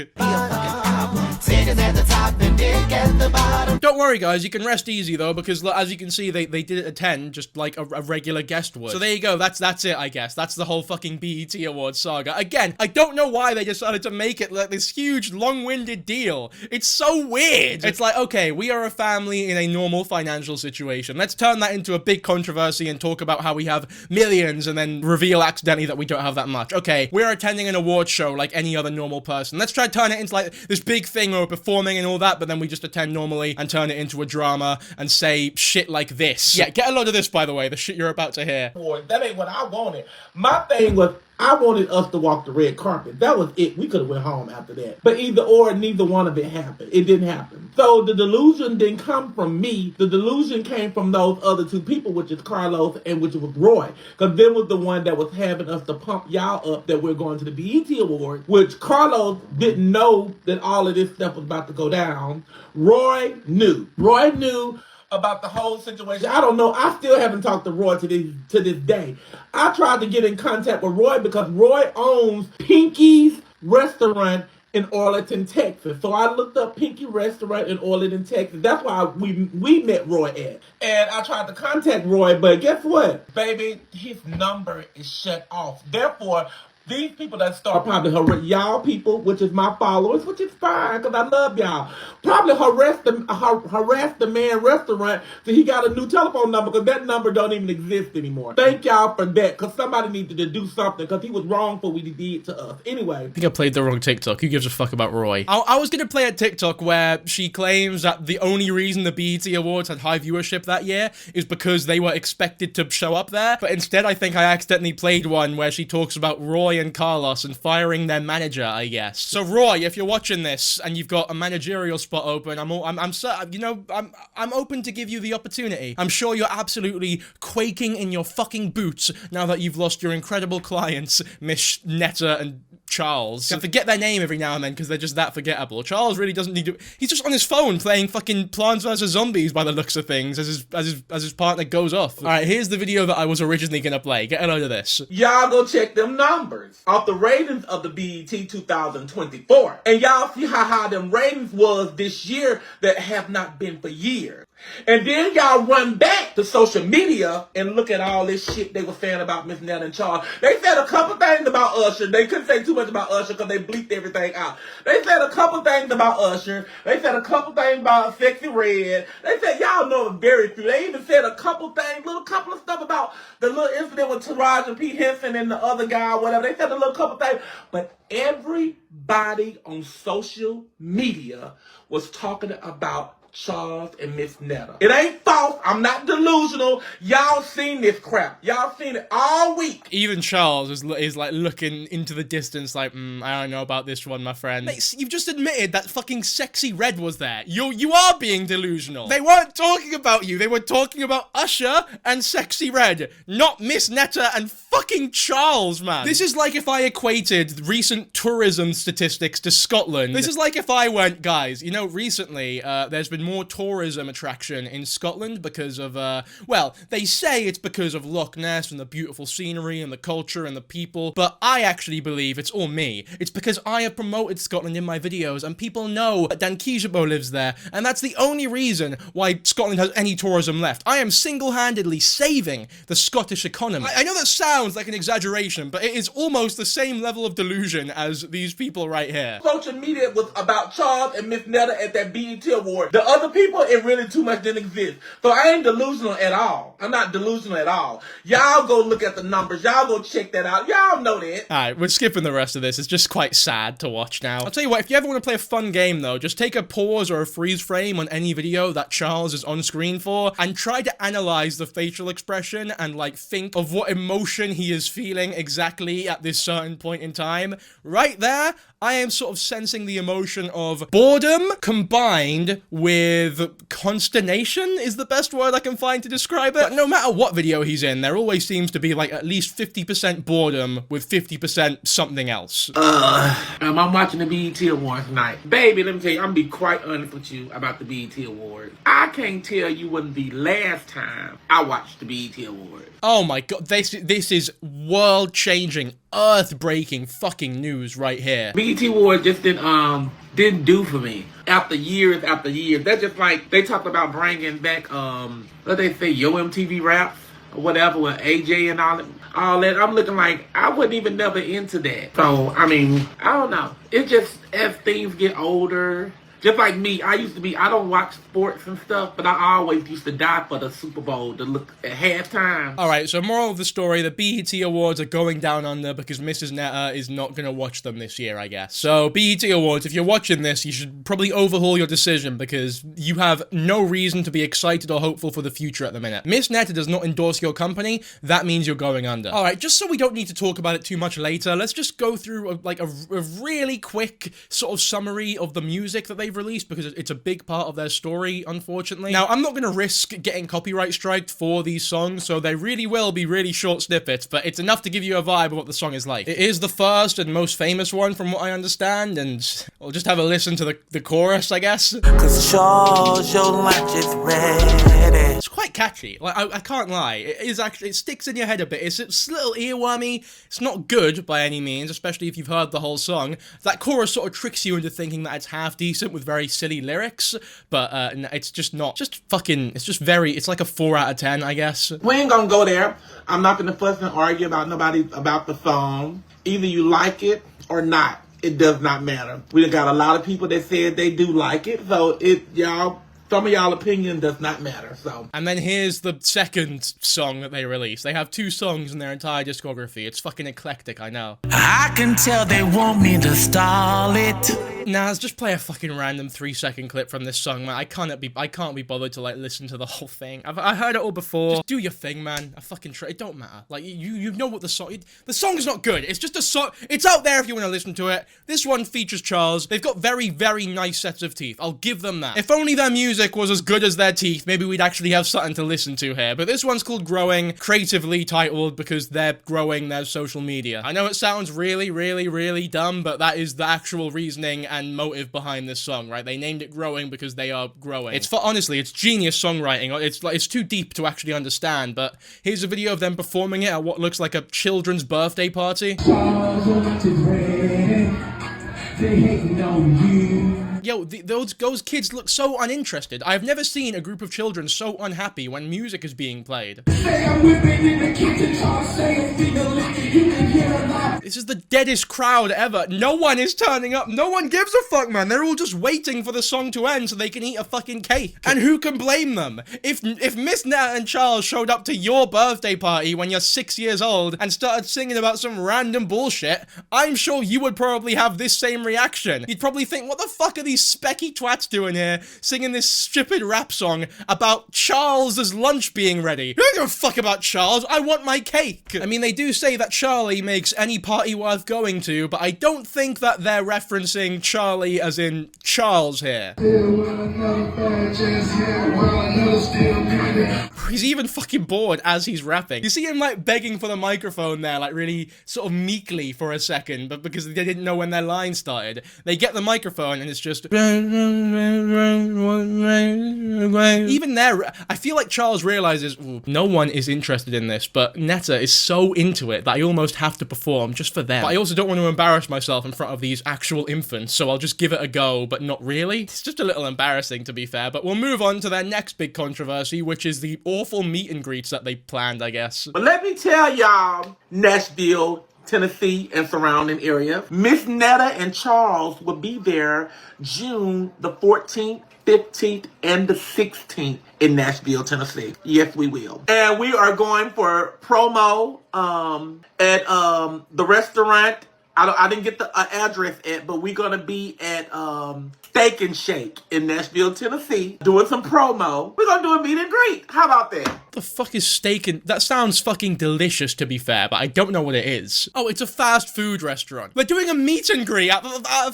Don't worry, guys, you can rest easy, though, because as you can see, they did attend just like a regular guest would. So there you go, that's it, I guess. That's the whole fucking BET Awards saga. Again, I don't know why they decided to make it like this huge, long-winded deal. It's so weird. It's like, okay, we are a family in a normal financial situation. Let's turn that into a big controversy and talk about how we have millions and then reveal accidentally that we don't have that much. Okay, we're attending an award show like any other normal person. Let's try to turn it into like this big thing or performing and all that, but then we just attend normally and turn it into a drama and say shit like this. Yeah, get a load of this, by the way, the shit you're about to hear. Boy, that ain't what I wanted. My thing was, I wanted us to walk the red carpet. That was it. We could have went home after that. But either or, neither one of it happened. It didn't happen. So the delusion didn't come from me. The delusion came from those other two people, which is Carlos and which was Roy. Because them was the one that was having us to pump y'all up that we're going to the BET Awards, which Carlos didn't know that all of this stuff was about to go down. Roy knew. Roy knew about the whole situation. I don't know. I still haven't talked to Roy to this day. I tried to get in contact with Roy because Roy owns Pinky's Restaurant in Arlington, Texas. So I looked up Pinky Restaurant in Arlington, Texas. That's why we met Roy at. And I tried to contact Roy, but guess what? Baby, his number is shut off. Therefore, these people that start probably harass y'all people, which is my followers, which is fine, because I love y'all. Probably harass the man restaurant so he got a new telephone number, because that number don't even exist anymore. Thank y'all for that, because somebody needed to do something, because he was wrong for what he did to us. Anyway. I think I played the wrong TikTok. Who gives a fuck about Roy? I was going to play a TikTok where she claims that the only reason the BET Awards had high viewership that year is because they were expected to show up there. But instead, I think I accidentally played one where she talks about Roy and Carlos and firing their manager, I guess. So Roy, if you're watching this and you've got a managerial spot open, I'm open to give you the opportunity. I'm sure you're absolutely quaking in your fucking boots now that you've lost your incredible clients, Miss Netta and Charles. I forget their name every now and then because they're just that forgettable. Charles really doesn't need to. He's just on his phone playing fucking Plants vs Zombies by the looks of things as his partner goes off. All right, here's the video that I was originally gonna play. Get a load of this. Y'all go check them numbers off the ratings of the BET 2024, and y'all see how high them ratings was this year that have not been for years. And then y'all run back to social media and look at all this shit they were saying about Miss Netta and Charles. They said a couple things about Usher. They couldn't say too much about Usher because they bleeped everything out. They said a couple things about Usher. They said a couple things about Sexy Red. They said, y'all know very few. They even said a couple things, couple of stuff about the little incident with Taraji and Pete Henson and the other guy, whatever. They said a little couple things. But everybody on social media was talking about Charles and Miss Netta. It ain't false. I'm not delusional. Y'all seen this crap. Y'all seen it all week. Even Charles is like looking into the distance like, I don't know about this one, my friend. Mate, you've just admitted that fucking Sexy Red was there. You are being delusional. They weren't talking about you. They were talking about Usher and Sexy Red, not Miss Netta and fucking Charles, man. This is like if I equated recent tourism statistics to Scotland. This is like if I went, guys, you know, recently, there's been more tourism attraction in Scotland because of, well, they say it's because of Loch Ness and the beautiful scenery and the culture and the people, but I actually believe it's all me. It's because I have promoted Scotland in my videos and people know that Dankyjabo lives there, and that's the only reason why Scotland has any tourism left. I am single-handedly saving the Scottish economy. I know that sounds like an exaggeration, but it is almost the same level of delusion as these people right here. Social media was about Charles and Miss Netta at that BET award. The other people, it really too much didn't exist. So I ain't delusional at all. I'm not delusional at all. Y'all go look at the numbers. Y'all go check that out. Y'all know that. Alright, we're skipping the rest of this. It's just quite sad to watch now. I'll tell you what, if you ever want to play a fun game though, just take a pause or a freeze frame on any video that Charles is on screen for and try to analyze the facial expression and like think of what emotion he is feeling exactly at this certain point in time. Right there, I am sort of sensing the emotion of boredom combined with consternation is the best word I can find to describe it. But no matter what video he's in, there always seems to be like at least 50% boredom with 50% something else. I'm watching the BET Awards tonight. Baby, let me tell you, I'm gonna be quite honest with you about the BET Awards. I can't tell you when the last time I watched the BET Awards. Oh my god, this is world-changing, earth-breaking fucking news right here. BET Awards just didn't do for me. After years, that's just like they talked about bringing back what they say, Yo MTV Raps or whatever with AJ and all that. I'm looking like I wasn't even never into that. So I mean, I don't know. It's just as things get older. Just like me, I don't watch sports and stuff, but I always used to die for the Super Bowl to look at halftime. Alright, so moral of the story, the BET Awards are going down under because Mrs. Netta is not gonna watch them this year, I guess. So, BET Awards, if you're watching this, you should probably overhaul your decision because you have no reason to be excited or hopeful for the future at the minute. Miss Netta does not endorse your company, that means you're going under. Alright, just so we don't need to talk about it too much later, let's just go through a really quick sort of summary of the music that they've released because it's a big part of their story, unfortunately. Now, I'm not going to risk getting copyright striked for these songs, so they really will be really short snippets, but it's enough to give you a vibe of what the song is like. It is the first and most famous one from what I understand, and we'll just have a listen to the chorus, I guess. Cause your lunch is ready. It's quite catchy. Like, I can't lie. It is actually, it sticks in your head a bit. It's a little earwormy. It's not good by any means, especially if you've heard the whole song. That chorus sort of tricks you into thinking that it's half decent with very silly lyrics, but it's just not. It's like a 4 out of 10, I guess. We ain't gonna go there. I'm not gonna fuss and argue about the song. Either you like it or not. It does not matter. We got a lot of people that said they do like it, so some of y'all opinion does not matter, so. And then here's the second song that they released. They have 2 songs in their entire discography. It's fucking eclectic, I know. I can tell they want me to stall it. Nah, let's just play a fucking random 3-second clip from this song, man. I can't be bothered to, like, listen to the whole thing. I heard it all before. Just do your thing, man. It don't matter. Like, you know what the song's not good. It's just a song. It's out there if you want to listen to it. This one features Charles. They've got very, very nice sets of teeth. I'll give them that. If only their music was as good as their teeth, maybe we'd actually have something to listen to here. But this one's called Growing, creatively titled because they're growing their social media. I know it sounds really, really, really dumb, but that is the actual reasoning and motive behind this song, right? They named it Growing because they are growing. Honestly, it's genius songwriting. It's too deep to actually understand, but here's a video of them performing it at what looks like a children's birthday party. Yo, those kids look so uninterested. I've never seen a group of children so unhappy when music is being played. This is the deadest crowd ever. No one is turning up. No one gives a fuck, man. They're all just waiting for the song to end so they can eat a fucking cake. And who can blame them? If Miss Netta and Charles showed up to your birthday party when you're 6 years old and started singing about some random bullshit, I'm sure you would probably have this same reaction. You'd probably think, what the fuck are these specky twats doing here, singing this stupid rap song about Charles's lunch being ready? I don't give a fuck about Charles. I want my cake. I mean, they do say that Charlie makes any party worth going to, but I don't think that they're referencing Charlie as in Charles here. He's even fucking bored as he's rapping. You see him like begging for the microphone there, like really sort of meekly for a second, but because they didn't know when their line started, they get the microphone and it's just just even there, I feel like Charles realizes no one is interested in this, but Netta is so into it that I almost have to perform just for them. But I also don't want to embarrass myself in front of these actual infants, so I'll just give it a go, but not really. It's just a little embarrassing, to be fair, but we'll move on to their next big controversy, which is the awful meet and greets that they planned, I guess. But let me tell y'all, Nashville, Tennessee, and surrounding area, Miss Netta and Charles will be there June the 14th, 15th, and the 16th in Nashville, Tennessee. Yes, we will. And we are going for promo at the restaurant. I didn't get the address yet, but we're going to be at Steak and Shake in Nashville, Tennessee, doing some promo. We're going to do a meet and greet. How about that? What the fuck is steak and... That sounds fucking delicious, to be fair, but I don't know what it is. Oh, it's a fast food restaurant. We're doing a meet and greet at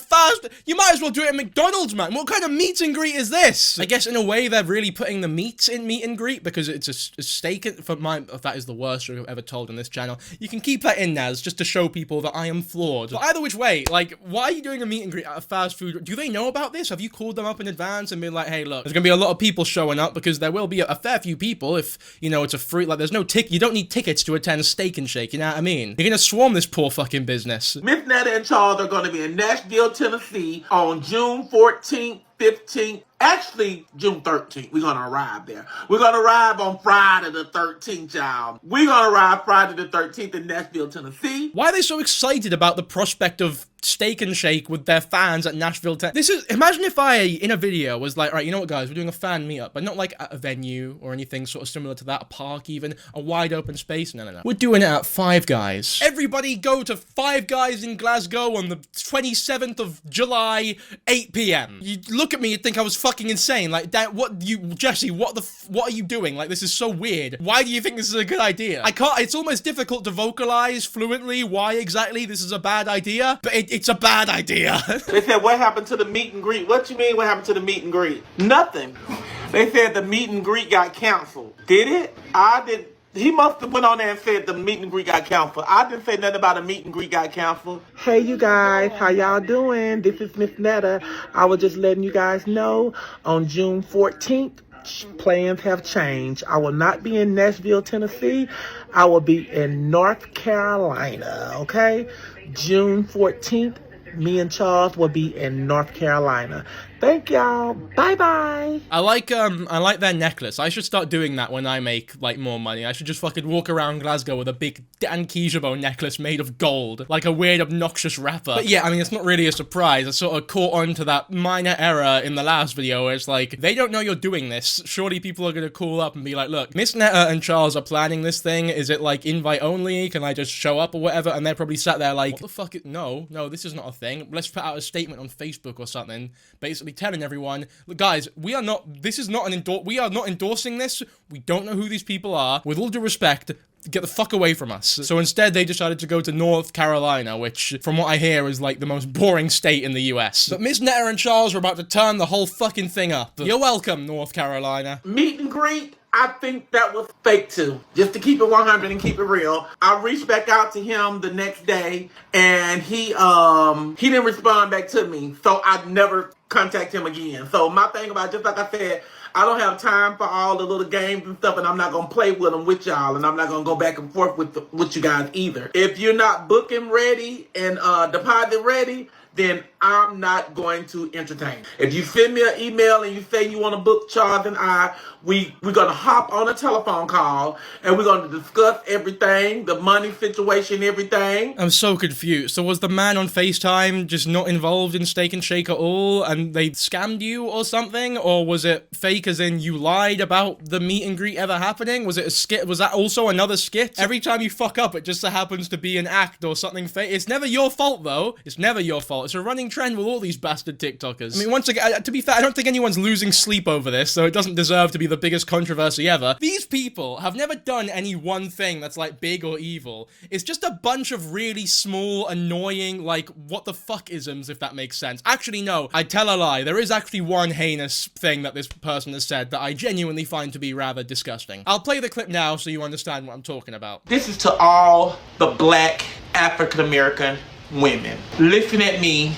fast... You might as well do it at McDonald's, man. What kind of meet and greet is this? I guess in a way they're really putting the meat in meet and greet because it's a steak... For my... If that is the worst joke I've ever told on this channel. You can keep that in, Naz, just to show people that I am flawed. But either which way, like, why are you doing a meet and greet at a fast food? Do they know about this? Have you called them up in advance and been like, hey, look, there's gonna be a lot of people showing up because there will be a fair few people if, you know, it's a free, like, there's no you don't need tickets to attend Steak and Shake, you know what I mean? You're gonna swarm this poor fucking business. Miss Netta and Charles are gonna be in Nashville, Tennessee on June 14th, 15th, actually June 13th. We're gonna arrive there. We're gonna arrive on Friday the 13th, y'all. We're gonna arrive Friday the 13th in Nashville, Tennessee. Why are they so excited about the prospect of Steak and Shake with their fans at Nashville, This is, imagine if I, in a video, was like, right, you know what, guys, we're doing a fan meetup, but not like at a venue or anything sort of similar to that, a park even, a wide open space, no. We're doing it at Five Guys. Everybody go to Five Guys in Glasgow on the 27th of July, 8 p.m. You look at me and think I was fucking insane, like, Jesse, what are you doing? Like, this is so weird. Why do you think this is a good idea? It's almost difficult to vocalize fluently why exactly this is a bad idea, but it's a bad idea. They said, what happened to the meet and greet? What you mean, what happened to the meet and greet? Nothing. They said the meet and greet got canceled. Did it? He must have went on there and said the meet and greet got canceled. I didn't say nothing about a meet and greet got canceled. Hey, you guys. How y'all doing? This is Miss Netta. I was just letting you guys know on June 14th, plans have changed. I will not be in Nashville, Tennessee. I will be in North Carolina, okay? June 14th, me and Charles will be in North Carolina. Thank y'all. Bye-bye. I like their necklace. I should start doing that when I make, like, more money. I should just fucking walk around Glasgow with a big Dankyjabo necklace made of gold. Like a weird, obnoxious rapper. But yeah, I mean, it's not really a surprise. I sort of caught on to that minor error in the last video where it's like, they don't know you're doing this. Surely people are gonna call up and be like, look, Miss Netta and Charles are planning this thing. Is it, like, invite only? Can I just show up or whatever? And they're probably sat there like, what the fuck? No, this is not a thing. Let's put out a statement on Facebook or something. Basically telling everyone, look, guys, we are not endorsing this. We don't know who these people are. With all due respect, get the fuck away from us. So instead, they decided to go to North Carolina, which, from what I hear, is like the most boring state in the US. But Miss Netta and Charles are about to turn the whole fucking thing up. You're welcome, North Carolina. Meet and greet? I think that was fake too. Just to keep it 100 and keep it real. I reached back out to him the next day and he didn't respond back to me. So I never contact him again. So my thing about, just like I said, I don't have time for all the little games and stuff, and I'm not going to play with them with y'all, and I'm not going to go back and forth with you guys either. If you're not booking ready and deposit ready, then I'm not going to entertain. If you send me an email and you say you want to book Charles and we're going to hop on a telephone call and we're going to discuss everything, the money situation, everything. I'm so confused. So was the man on FaceTime just not involved in Steak and Shake at all and they scammed you or something? Or was it fake as in you lied about the meet and greet ever happening? Was it a skit? Was that also another skit? Every time you fuck up, it just so happens to be an act or something fake. It's never your fault though. It's never your fault. It's a running trend with all these bastard TikTokers. I mean, once again, to be fair, I don't think anyone's losing sleep over this, so it doesn't deserve to be the biggest controversy ever. These people have never done any one thing that's like big or evil. It's just a bunch of really small, annoying, like, what the fuck isms, if that makes sense. Actually, no, I tell a lie. There is actually one heinous thing that this person has said that I genuinely find to be rather disgusting. I'll play the clip now so you understand what I'm talking about. This is to all the black African American women. Listen at me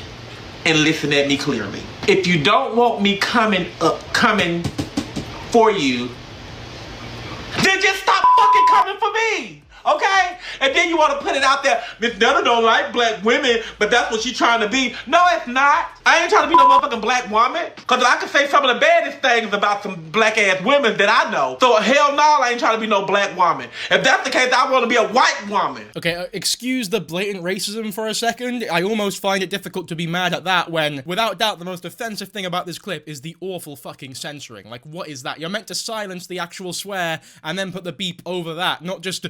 and listen at me clearly. if you don't want me coming for you, then just stop fucking coming for me. Okay? And then you want to put it out there, Miss Netta don't like black women, but that's what she's trying to be. No, it's not. I ain't trying to be no motherfucking black woman. Because I can say some of the baddest things about some black ass women that I know. So hell no, I ain't trying to be no black woman. If that's the case, I want to be a white woman. Okay, excuse the blatant racism for a second. I almost find it difficult to be mad at that when, without doubt, the most offensive thing about this clip is the awful fucking censoring. Like, what is that? You're meant to silence the actual swear and then put the beep over that, not just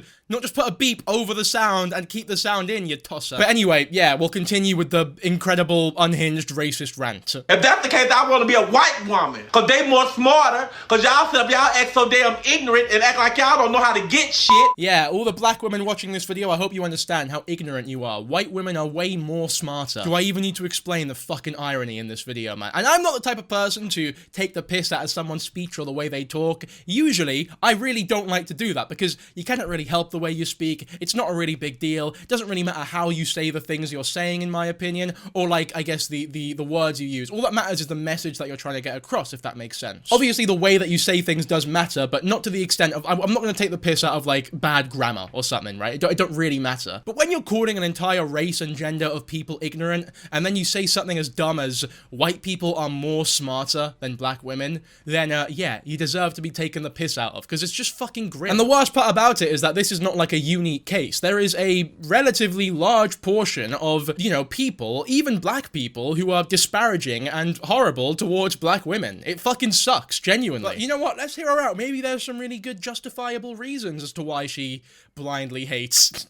put a beep over the sound and keep the sound in, you tosser. But anyway, yeah, we'll continue with the incredible, unhinged, racist rant. If that's the case, I want to be a white woman. Because they more smarter. Because y'all sit up, y'all act so damn ignorant and act like y'all don't know how to get shit. Yeah, all the black women watching this video, I hope you understand how ignorant you are. White women are way more smarter. Do I even need to explain the fucking irony in this video, man? And I'm not the type of person to take the piss out of someone's speech or the way they talk. Usually, I really don't like to do that because you cannot really help the way you speak. It's not a really big deal. It doesn't really matter how you say the things you're saying, in my opinion, or like, I guess, the words you use. All that matters is the message that you're trying to get across, if that makes sense. Obviously, the way that you say things does matter, but not to the extent of, I'm not going to take the piss out of, like, bad grammar or something, right? It don't really matter. But when you're calling an entire race and gender of people ignorant, and then you say something as dumb as, white people are more smarter than black women, then, yeah, you deserve to be taken the piss out of, because it's just fucking grim. And the worst part about it is that this is not like a unique case. There is a relatively large portion of, you know, people, even black people, who are disparaging and horrible towards black women. It fucking sucks, genuinely. But you know what? Let's hear her out. Maybe there's some really good justifiable reasons as to why she blindly hates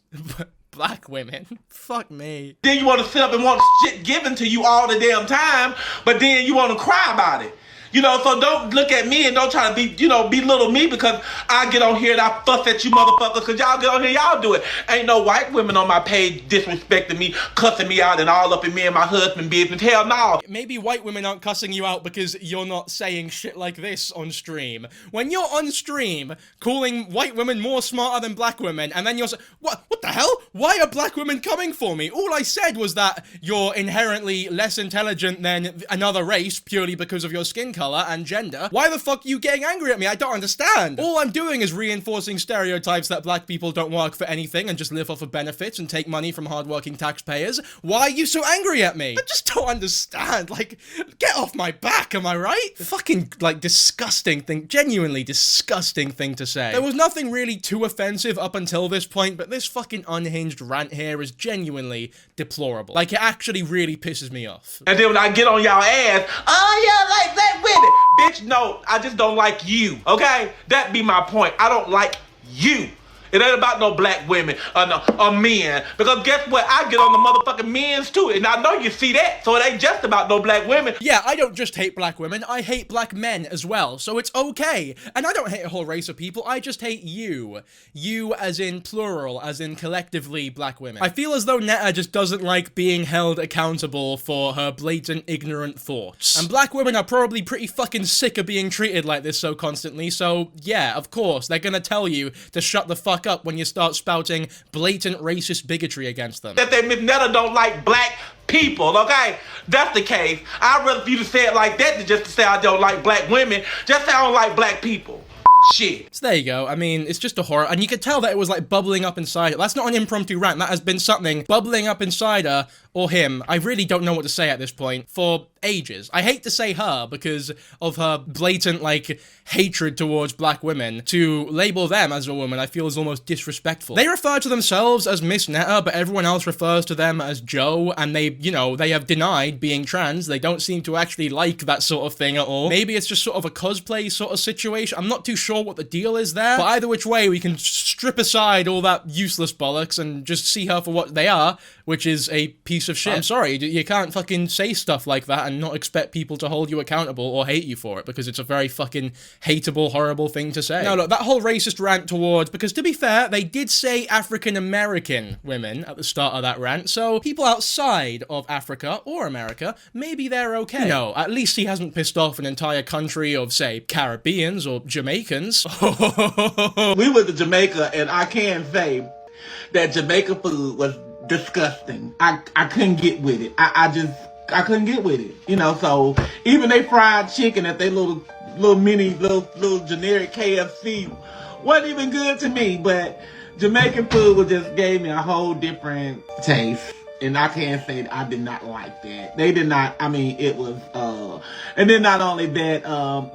black women. Fuck me. Then you want to sit up and want shit given to you all the damn time, but then you want to cry about it. You know, so don't look at me and don't try to be, you know, belittle me because I get on here and I fuss at you motherfuckers because y'all get on here, y'all do it. Ain't no white women on my page disrespecting me, cussing me out and all up in me and my husband business. Hell no. Maybe white women aren't cussing you out because you're not saying shit like this on stream. When you're on stream calling white women more smarter than black women and then you're saying, what the hell? Why are black women coming for me? All I said was that you're inherently less intelligent than another race purely because of your skin color and gender. Why the fuck are you getting angry at me? I don't understand. All I'm doing is reinforcing stereotypes that black people don't work for anything and just live off of benefits and take money from hardworking taxpayers. Why are you so angry at me? I just don't understand. Like, get off my back, am I right? Fucking, like, disgusting thing. Genuinely disgusting thing to say. There was nothing really too offensive up until this point, but this fucking unhinged rant here is genuinely deplorable. Like, it actually really pisses me off. And then when I get on y'all ass, oh yeah, like that women. Bitch, no, I just don't like you, okay? That be my point. I don't like you. It ain't about no black women or men. Because guess what? I get on the motherfucking men's too. And I know you see that. So it ain't just about no black women. Yeah, I don't just hate black women. I hate black men as well. So it's okay. And I don't hate a whole race of people. I just hate you. You as in plural, as in collectively black women. I feel as though Netta just doesn't like being held accountable for her blatant ignorant thoughts. And black women are probably pretty fucking sick of being treated like this so constantly. So yeah, of course, they're gonna tell you to shut the fuck up when you start spouting blatant racist bigotry against them. That Miss Netta don't like black people, okay? That's the case. I'd rather for you to say it like that than just to say I don't like black women. Just say I don't like black people. Shit. So there you go. I mean, it's just a horror, and you could tell that it was like bubbling up inside her. That's not an impromptu rant. That has been something bubbling up inside her, or him. I really don't know what to say at this point, for ages. I hate to say her because of her blatant, like, hatred towards black women. To label them as a woman, I feel is almost disrespectful. They refer to themselves as Miss Netta, but everyone else refers to them as Joe, and they, you know, they have denied being trans. They don't seem to actually like that sort of thing at all. Maybe it's just sort of a cosplay sort of situation. I'm not too sure what the deal is there, but either which way, we can strip aside all that useless bollocks and just see her for what they are, which is a piece of shit. I'm sorry, you can't fucking say stuff like that and not expect people to hold you accountable or hate you for it, because it's a very fucking hateable, horrible thing to say. Now look, that whole racist rant towards, because to be fair, they did say African-American women at the start of that rant, so people outside of Africa or America, maybe they're okay. You know, at least he hasn't pissed off an entire country of, say, Caribbeans or Jamaicans. We went to Jamaica, and I can say that Jamaica food was disgusting. I couldn't get with it. I just I couldn't get with it. You know, so even they fried chicken at their little generic KFC wasn't even good to me, but Jamaican food just gave me a whole different taste. And I can't say I did not like that. They did not, I mean, it was, and then not only that,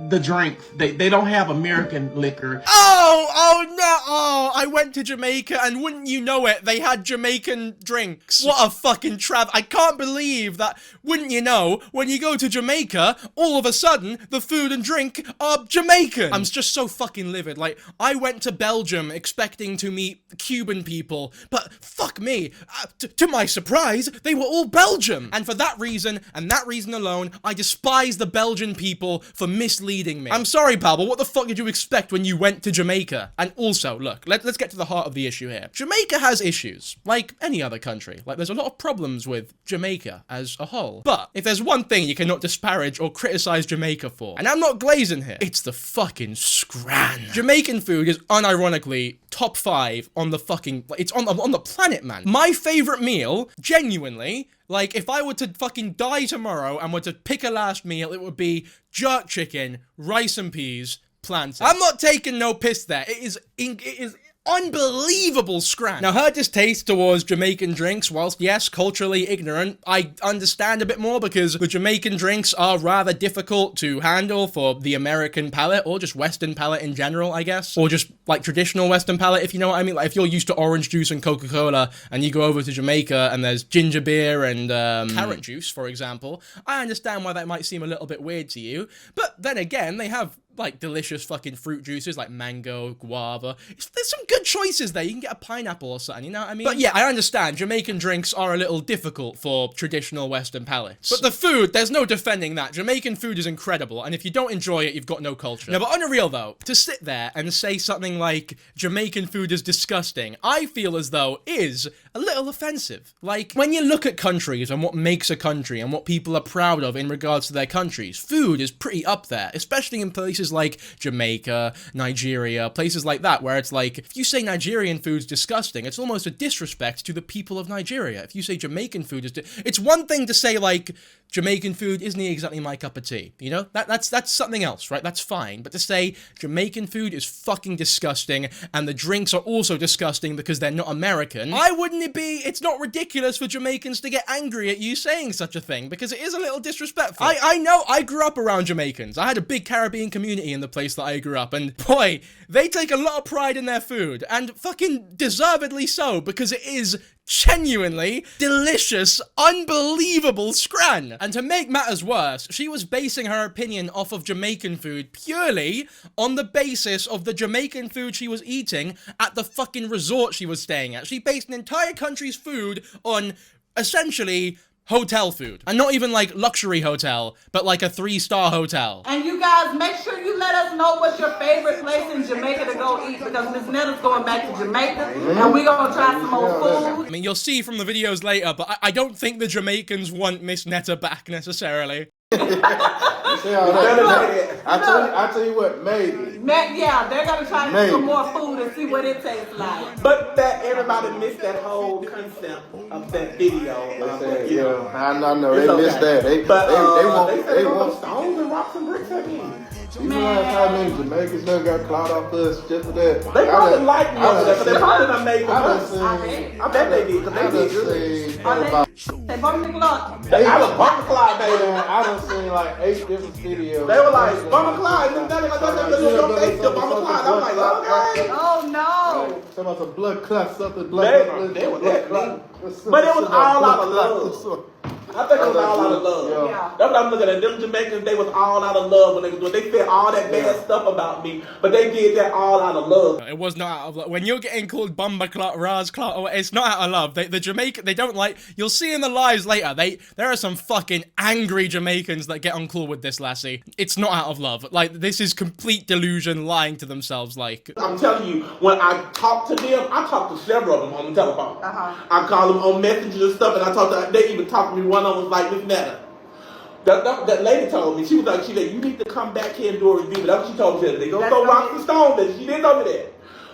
the drinks, they don't have American liquor. Oh no, I went to Jamaica and wouldn't you know it, they had Jamaican drinks. What a fucking I can't believe that, wouldn't you know, when you go to Jamaica, all of a sudden, the food and drink are Jamaican. I'm just so fucking livid. Like, I went to Belgium expecting to meet Cuban people, but fuck me, to my surprise, they were all Belgium. And for that reason, and that reason alone, I despise the Belgian people for misleading me. I'm sorry, pal, but what the fuck did you expect when you went to Jamaica? And also, look, let's get to the heart of the issue here. Jamaica has issues, like any other country. Like, there's a lot of problems with Jamaica as a whole. But if there's one thing you cannot disparage or criticize Jamaica for, and I'm not glazing here, it's the fucking scran. Jamaican food is unironically top 5 on the fucking, it's on the planet, man. My favorite meal, genuinely, like, if I were to fucking die tomorrow and were to pick a last meal, it would be jerk chicken, rice and peas, plantain. I'm not taking no piss there. It is unbelievable scran. Now, her distaste towards Jamaican drinks, whilst yes, culturally ignorant, I understand a bit more because the Jamaican drinks are rather difficult to handle for the American palate, or just Western palate in general, I guess. Or just, like, traditional Western palate, if you know what I mean. Like, if you're used to orange juice and Coca-Cola, and you go over to Jamaica, and there's ginger beer and, carrot juice, for example, I understand why that might seem a little bit weird to you. But then again, they have, like, delicious fucking fruit juices like mango, guava. There's some good choices there. You can get a pineapple or something, you know what I mean? But yeah, I understand. Jamaican drinks are a little difficult for traditional Western palates. But the food, there's no defending that. Jamaican food is incredible, and if you don't enjoy it, you've got no culture. Now, but on a real though, to sit there and say something like Jamaican food is disgusting, I feel as though is a little offensive. Like, when you look at countries and what makes a country and what people are proud of in regards to their countries, food is pretty up there, especially in places like Jamaica, Nigeria, places like that, where it's like, if you say Nigerian food's disgusting, it's almost a disrespect to the people of Nigeria. If you say Jamaican food is, it's one thing to say, like, Jamaican food isn't exactly my cup of tea, you know? That's something else, right? That's fine. But to say Jamaican food is fucking disgusting, and the drinks are also disgusting because they're not American, why wouldn't it be, it's not ridiculous for Jamaicans to get angry at you saying such a thing, because it is a little disrespectful. I know, I grew up around Jamaicans. I had a big Caribbean community in the place that I grew up, and boy, they take a lot of pride in their food, and fucking deservedly so, because it is genuinely delicious, unbelievable scran. And to make matters worse, she was basing her opinion off of Jamaican food purely on the basis of the Jamaican food she was eating at the fucking resort she was staying at. She based an entire country's food on, essentially, hotel food. And not even like luxury hotel, but like a 3-star hotel. And you guys, make sure you let us know what's your favorite place in Jamaica to go eat, because Miss Netta's going back to Jamaica, and we're gonna try some more food. I mean, you'll see from the videos later, but I don't think the Jamaicans want Miss Netta back necessarily. I tell you what, maybe. Yeah, they're gonna try to get some more food and see what it tastes like. But that everybody missed that whole concept of that video. I know they missed that. They want stones and rocks and bricks at me. You realize how many Jamaicans done got clout off us just for that? They probably like me over there, but they probably done made I bet they did, because they did good. They bummed the clock. I was Bumper Clyde, baby. I done seen like 8 different videos. They were like, Bumper Clyde, and then they still Bumper Clyde. I'm like, okay. Oh no. Talking about some blood clots, something They were that close. But it was all out of love. I think it was all out of love. Yeah. That's what I'm looking at. Them Jamaicans, they was all out of love when they said all that bad stuff about me, but they did that all out of love. It was not out of love. When you're getting called Bumba Clot, Raz Clot, it's not out of love. The Jamaican, they don't like, you'll see in the lives later, there are some fucking angry Jamaicans that get uncool with this lassie. It's not out of love. Like, this is complete delusion, lying to themselves, like. I'm telling you, when I talk to them, I talk to several of them on the telephone. I call them on messages and stuff, and I talk to, they even talk to me. One of them was like, Miss Netta. That lady told me, she said, you need to come back here and do a review. But that's what she told me. They go throw rocks and stones, and she didn't tell me that.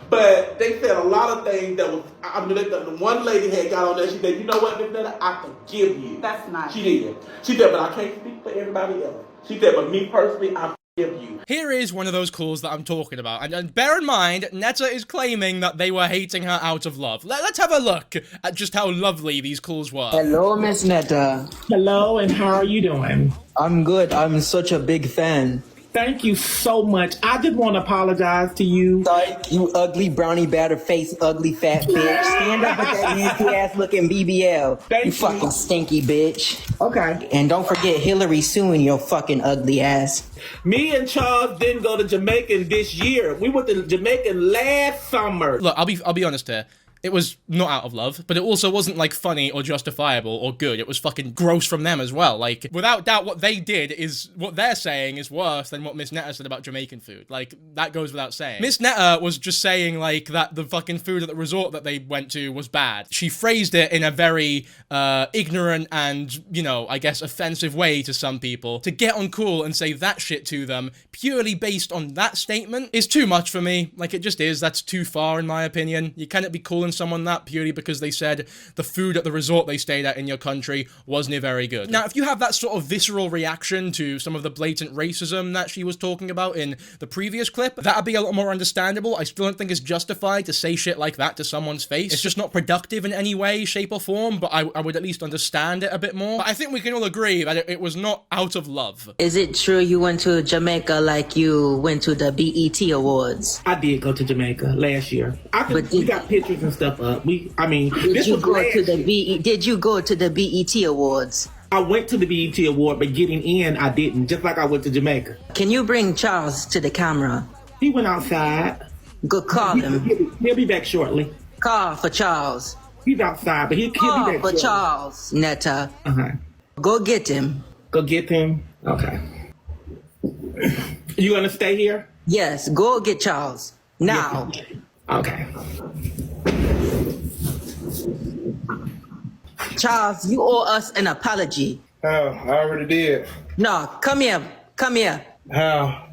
But they said a lot of things that was. I mean, the one lady had got on there. She said, "You know what, Miss Netta, I forgive you." That's nice. She did. She said, "But I can't speak for everybody else." She said, "But me personally, I forgive you." Here is one of those calls that I'm talking about. And bear in mind, Netta is claiming that they were hating her out of love. Let's have a look at just how lovely these calls were. Hello, Miss Netta. Hello, and how are you doing? I'm good. I'm such a big fan. Thank you so much. I just want to apologize to you. Psych, you ugly brownie batter face, ugly fat bitch. Stand up with that nasty ass looking BBL. Thank you. You fucking stinky bitch. Okay. And don't forget Hillary suing your fucking ugly ass. Me and Charles didn't go to Jamaica this year. We went to Jamaica last summer. Look, I'll be honest here. It was not out of love, but it also wasn't, like, funny or justifiable or good. It was fucking gross from them as well. Like, without doubt, what they did is, what they're saying is worse than what Miss Netta said about Jamaican food. Like, that goes without saying. Miss Netta was just saying, like, that the fucking food at the resort that they went to was bad. She phrased it in a very, ignorant and, you know, I guess offensive way to some people. To get on cool and say that shit to them, purely based on that statement, is too much for me. Like, it just is. That's too far, in my opinion. You cannot be calling someone that purely because they said the food at the resort they stayed at in your country wasn't very good. Now, if you have that sort of visceral reaction to some of the blatant racism that she was talking about in the previous clip, that'd be a lot more understandable. I still don't think it's justified to say shit like that to someone's face. It's just not productive in any way, shape, or form, but I would at least understand it a bit more. But I think we can all agree that it was not out of love. Is it true you went to Jamaica like you went to the BET Awards? I did go to Jamaica last year. We got pictures and stuff up. Did you go to the BET Awards? I went to the BET Award, but getting in, I didn't. Just like I went to Jamaica. Can you bring Charles to the camera? He went outside. Go call him. He'll be back shortly. Call for Charles. He's outside, but he'll be Call back for shortly. Charles, Netta. Uh-huh. Go get him. Go get him? Okay. You gonna stay here? Yes, go get Charles. Now. Okay. Charles, you owe us an apology. How? I already did. No, come here. Come here. How?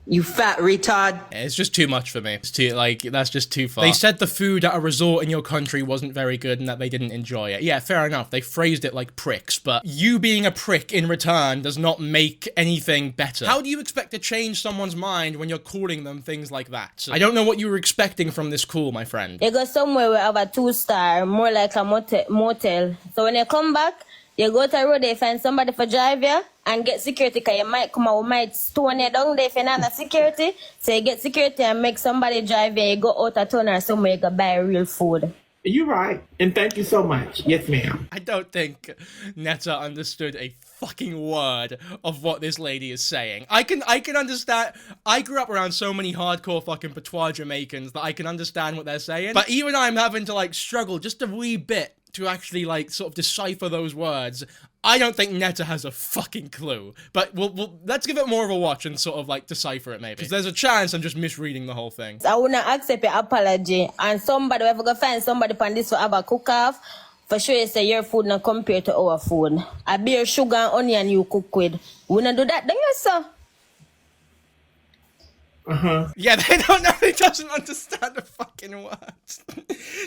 You fat retard. It's just too much for me. It's too, like, that's just too far. They said the food at a resort in your country wasn't very good and that they didn't enjoy it. Yeah, fair enough. They phrased it like pricks, but you being a prick in return does not make anything better. How do you expect to change someone's mind when you're calling them things like that? I don't know what you were expecting from this call, my friend. You go somewhere we have a 2-star, more like a motel. So when you come back, you go to the road, they find somebody for drive you and get security, because you might come out, we might stone you down there if you're not security. So you get security and make somebody drive you, you go out of town or somewhere, you go buy real food. You're right, and thank you so much. Yes, ma'am. I don't think Netta understood a fucking word of what this lady is saying. I can understand. I grew up around so many hardcore fucking patois Jamaicans that I can understand what they're saying. But even I'm having to, like, struggle just a wee bit to actually, like, sort of decipher those words. I don't think Netta has a fucking clue. But we'll let's give it more of a watch and sort of, like, decipher it maybe. Because there's a chance I'm just misreading the whole thing. I will not accept your apology. And somebody, if I go find somebody on this will have a cook-off, for sure you say your food not compared to our food. I beer, sugar, and onion you cook with. We not do that, don't you, sir? Uh-huh. Yeah, they don't know. He doesn't understand the fucking words.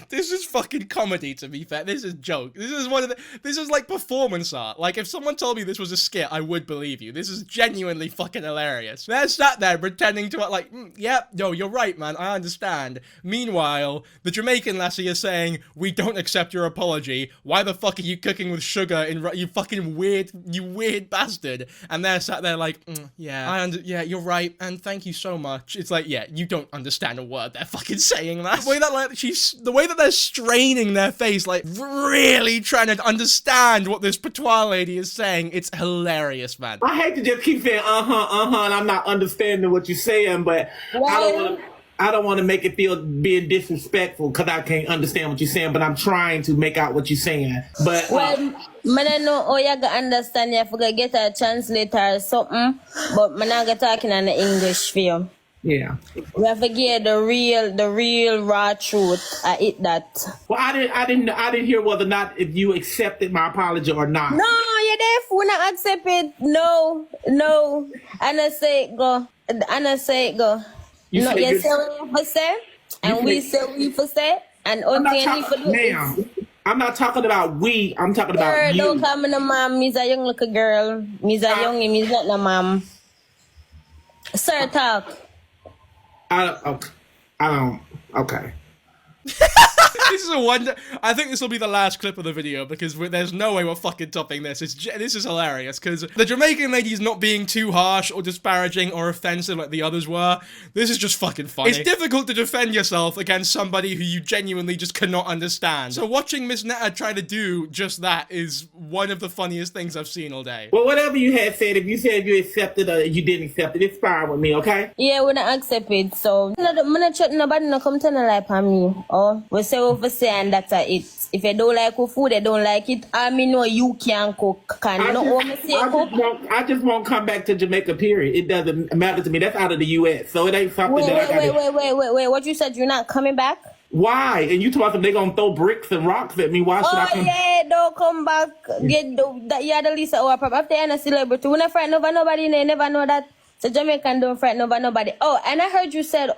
This is fucking comedy, to be fair. This is joke. This is like performance art. Like, if someone told me this was a skit, I would believe you. This is genuinely fucking hilarious. They're sat there pretending to, like, yeah, no, you're right, man, I understand. Meanwhile, the Jamaican lassie is saying, we don't accept your apology. Why the fuck are you cooking with sugar in, you fucking weird, you weird bastard? And they're sat there like, yeah, yeah, you're right, and thank you so much. It's like, yeah, you don't understand a word they're fucking saying that. The way that, like, the way that they're straining their face, like, really trying to understand what this patois lady is saying, it's hilarious, man. I hate to just keep saying and I'm not understanding what you're saying, but I don't want to make it feel being disrespectful because I can't understand what you're saying, but I'm trying to make out what you're saying. But well, I don't know how you gonna understand. You have to get a translator or something, but I'm not gonna talking in the English for you. Yeah. We have to get the real raw truth. I eat that. Well, I didn't hear whether or not if you accepted my apology or not. No, you definitely not accept it. No. And I say go. You no, say you say what I say? And we say we for say, and only he for do it. Ma'am, I'm not talking about we. I'm talking Girl, about you. don't call me no mom. Me's a young little girl. Me's a young. Me's not no mom. Sir, talk. Okay. This is a wonder. I think this will be the last clip of the video because there's no way we're fucking topping this. This is hilarious because the Jamaican lady's not being too harsh or disparaging or offensive like the others were. This is just fucking funny. It's difficult to defend yourself against somebody who you genuinely just cannot understand. So watching Miss Netta try to do just that is one of the funniest things I've seen all day. Well, whatever you had said, if you said you accepted or you didn't accept it, it's fine with me, okay? Yeah, we don't accept it. So, nobody no come to no life on me. Oh, we say over say and that's it. If you don't like food, they don't like it. I mean, no, you can cook. I just won't come back to Jamaica, period. It doesn't matter to me. That's out of the U.S., so it ain't something Wait. What you said? You're not coming back? Why? And you told them they're going to throw bricks and rocks at me. Why should I come? Oh, yeah, don't come back. You're the least of our problem. After you're a celebrity, we not frightened over nobody, they never know that. So Jamaican don't frighten over nobody. Oh, and I heard you said,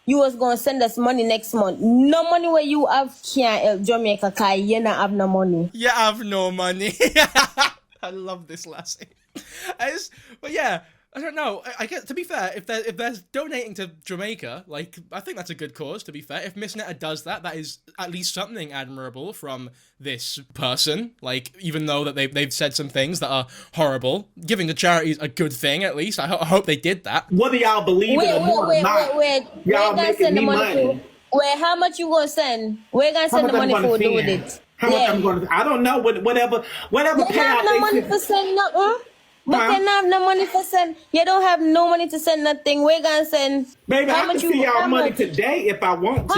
you was going to send us money next month. No money where you have can't help Jamaica because you don't have no money. You have no money. I love this lassie. But yeah, I don't know. I guess, to be fair, if they're donating to Jamaica, like, I think that's a good cause, to be fair. If Miss Netta does that, that is at least something admirable from this person. Like, even though that they've said some things that are horrible, giving to charity is a good thing, at least. I hope they did that. Whether y'all believe it or not, y'all making me money. Wait, how much you gonna send? Where gonna send the money for do with it? How much I'm going to? I don't know. Whatever payout. You have no money for send nothing. But you don't have no money for send. You don't have no money to send nothing. We're gonna send. Baby, I can see y'all money today if I want to.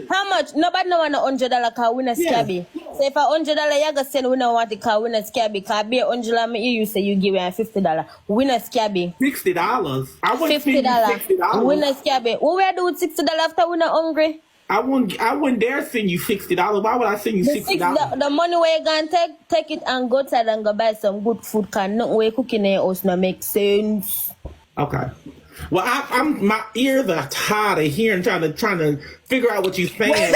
How much? Nobody know want $100 car win a scabby. So if $100 you gonna send, we don't want the car win a scabby. Car be $100 me you say you give me $50. Win a scabby. $60. I want $60. Win a scabby. What we do with $60 after we not hungry? I wouldn't dare send you $60. Why would I send you $60? The money where you gonna take it and go outside and go buy some good food. Can not way cooking in your house not make sense. Okay. Well, I'm my ears are tired of hearing trying to figure out what you're saying.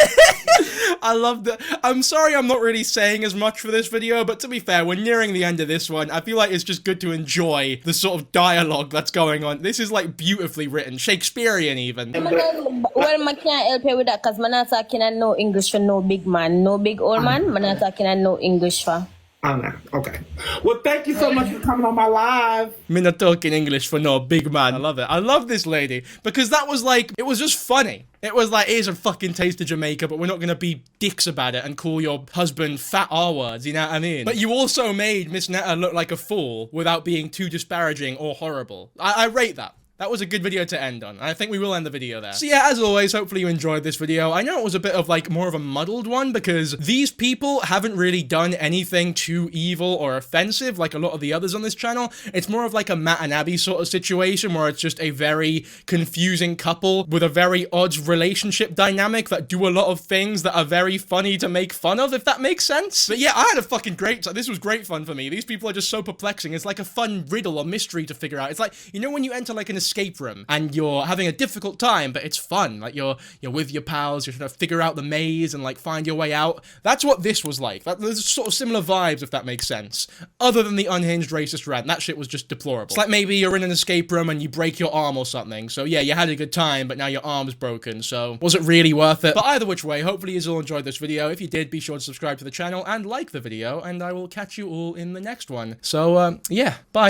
I love that. I'm sorry I'm not really saying as much for this video, but to be fair, we're nearing the end of this one. I feel like it's just good to enjoy the sort of dialogue that's going on. This is like beautifully written, Shakespearean even. Well, I can't help you with that because I'm not talking and no English for no big man, no big old man. I'm not talking and no English for. Oh, no. Okay. Well, thank you so much for coming on my live. Me not talking English for no big man. I love it. I love this lady because that was like, it was just funny. It was like, here's a fucking taste of Jamaica, but we're not gonna be dicks about it and call your husband fat R-words, you know what I mean? But you also made Miss Netta look like a fool without being too disparaging or horrible. I rate that. That was a good video to end on. I think we will end the video there. So yeah, as always, hopefully you enjoyed this video. I know it was a bit of like more of a muddled one because these people haven't really done anything too evil or offensive like a lot of the others on this channel. It's more of like a Matt and Abby sort of situation where it's just a very confusing couple with a very odd relationship dynamic that do a lot of things that are very funny to make fun of, if that makes sense. But yeah, I had a fucking great time. This was great fun for me. These people are just so perplexing. It's like a fun riddle or mystery to figure out. It's like, you know when you enter like an escape room and you're having a difficult time, but it's fun. Like you're with your pals, you're trying to figure out the maze and like find your way out. That's what this was like. There's sort of similar vibes, if that makes sense. Other than the unhinged racist rant, that shit was just deplorable. It's like maybe you're in an escape room and you break your arm or something. So yeah, you had a good time, but now your arm's broken. So was it really worth it? But either which way, hopefully you all enjoyed this video. If you did, be sure to subscribe to the channel and like the video, and I will catch you all in the next one. So yeah, bye.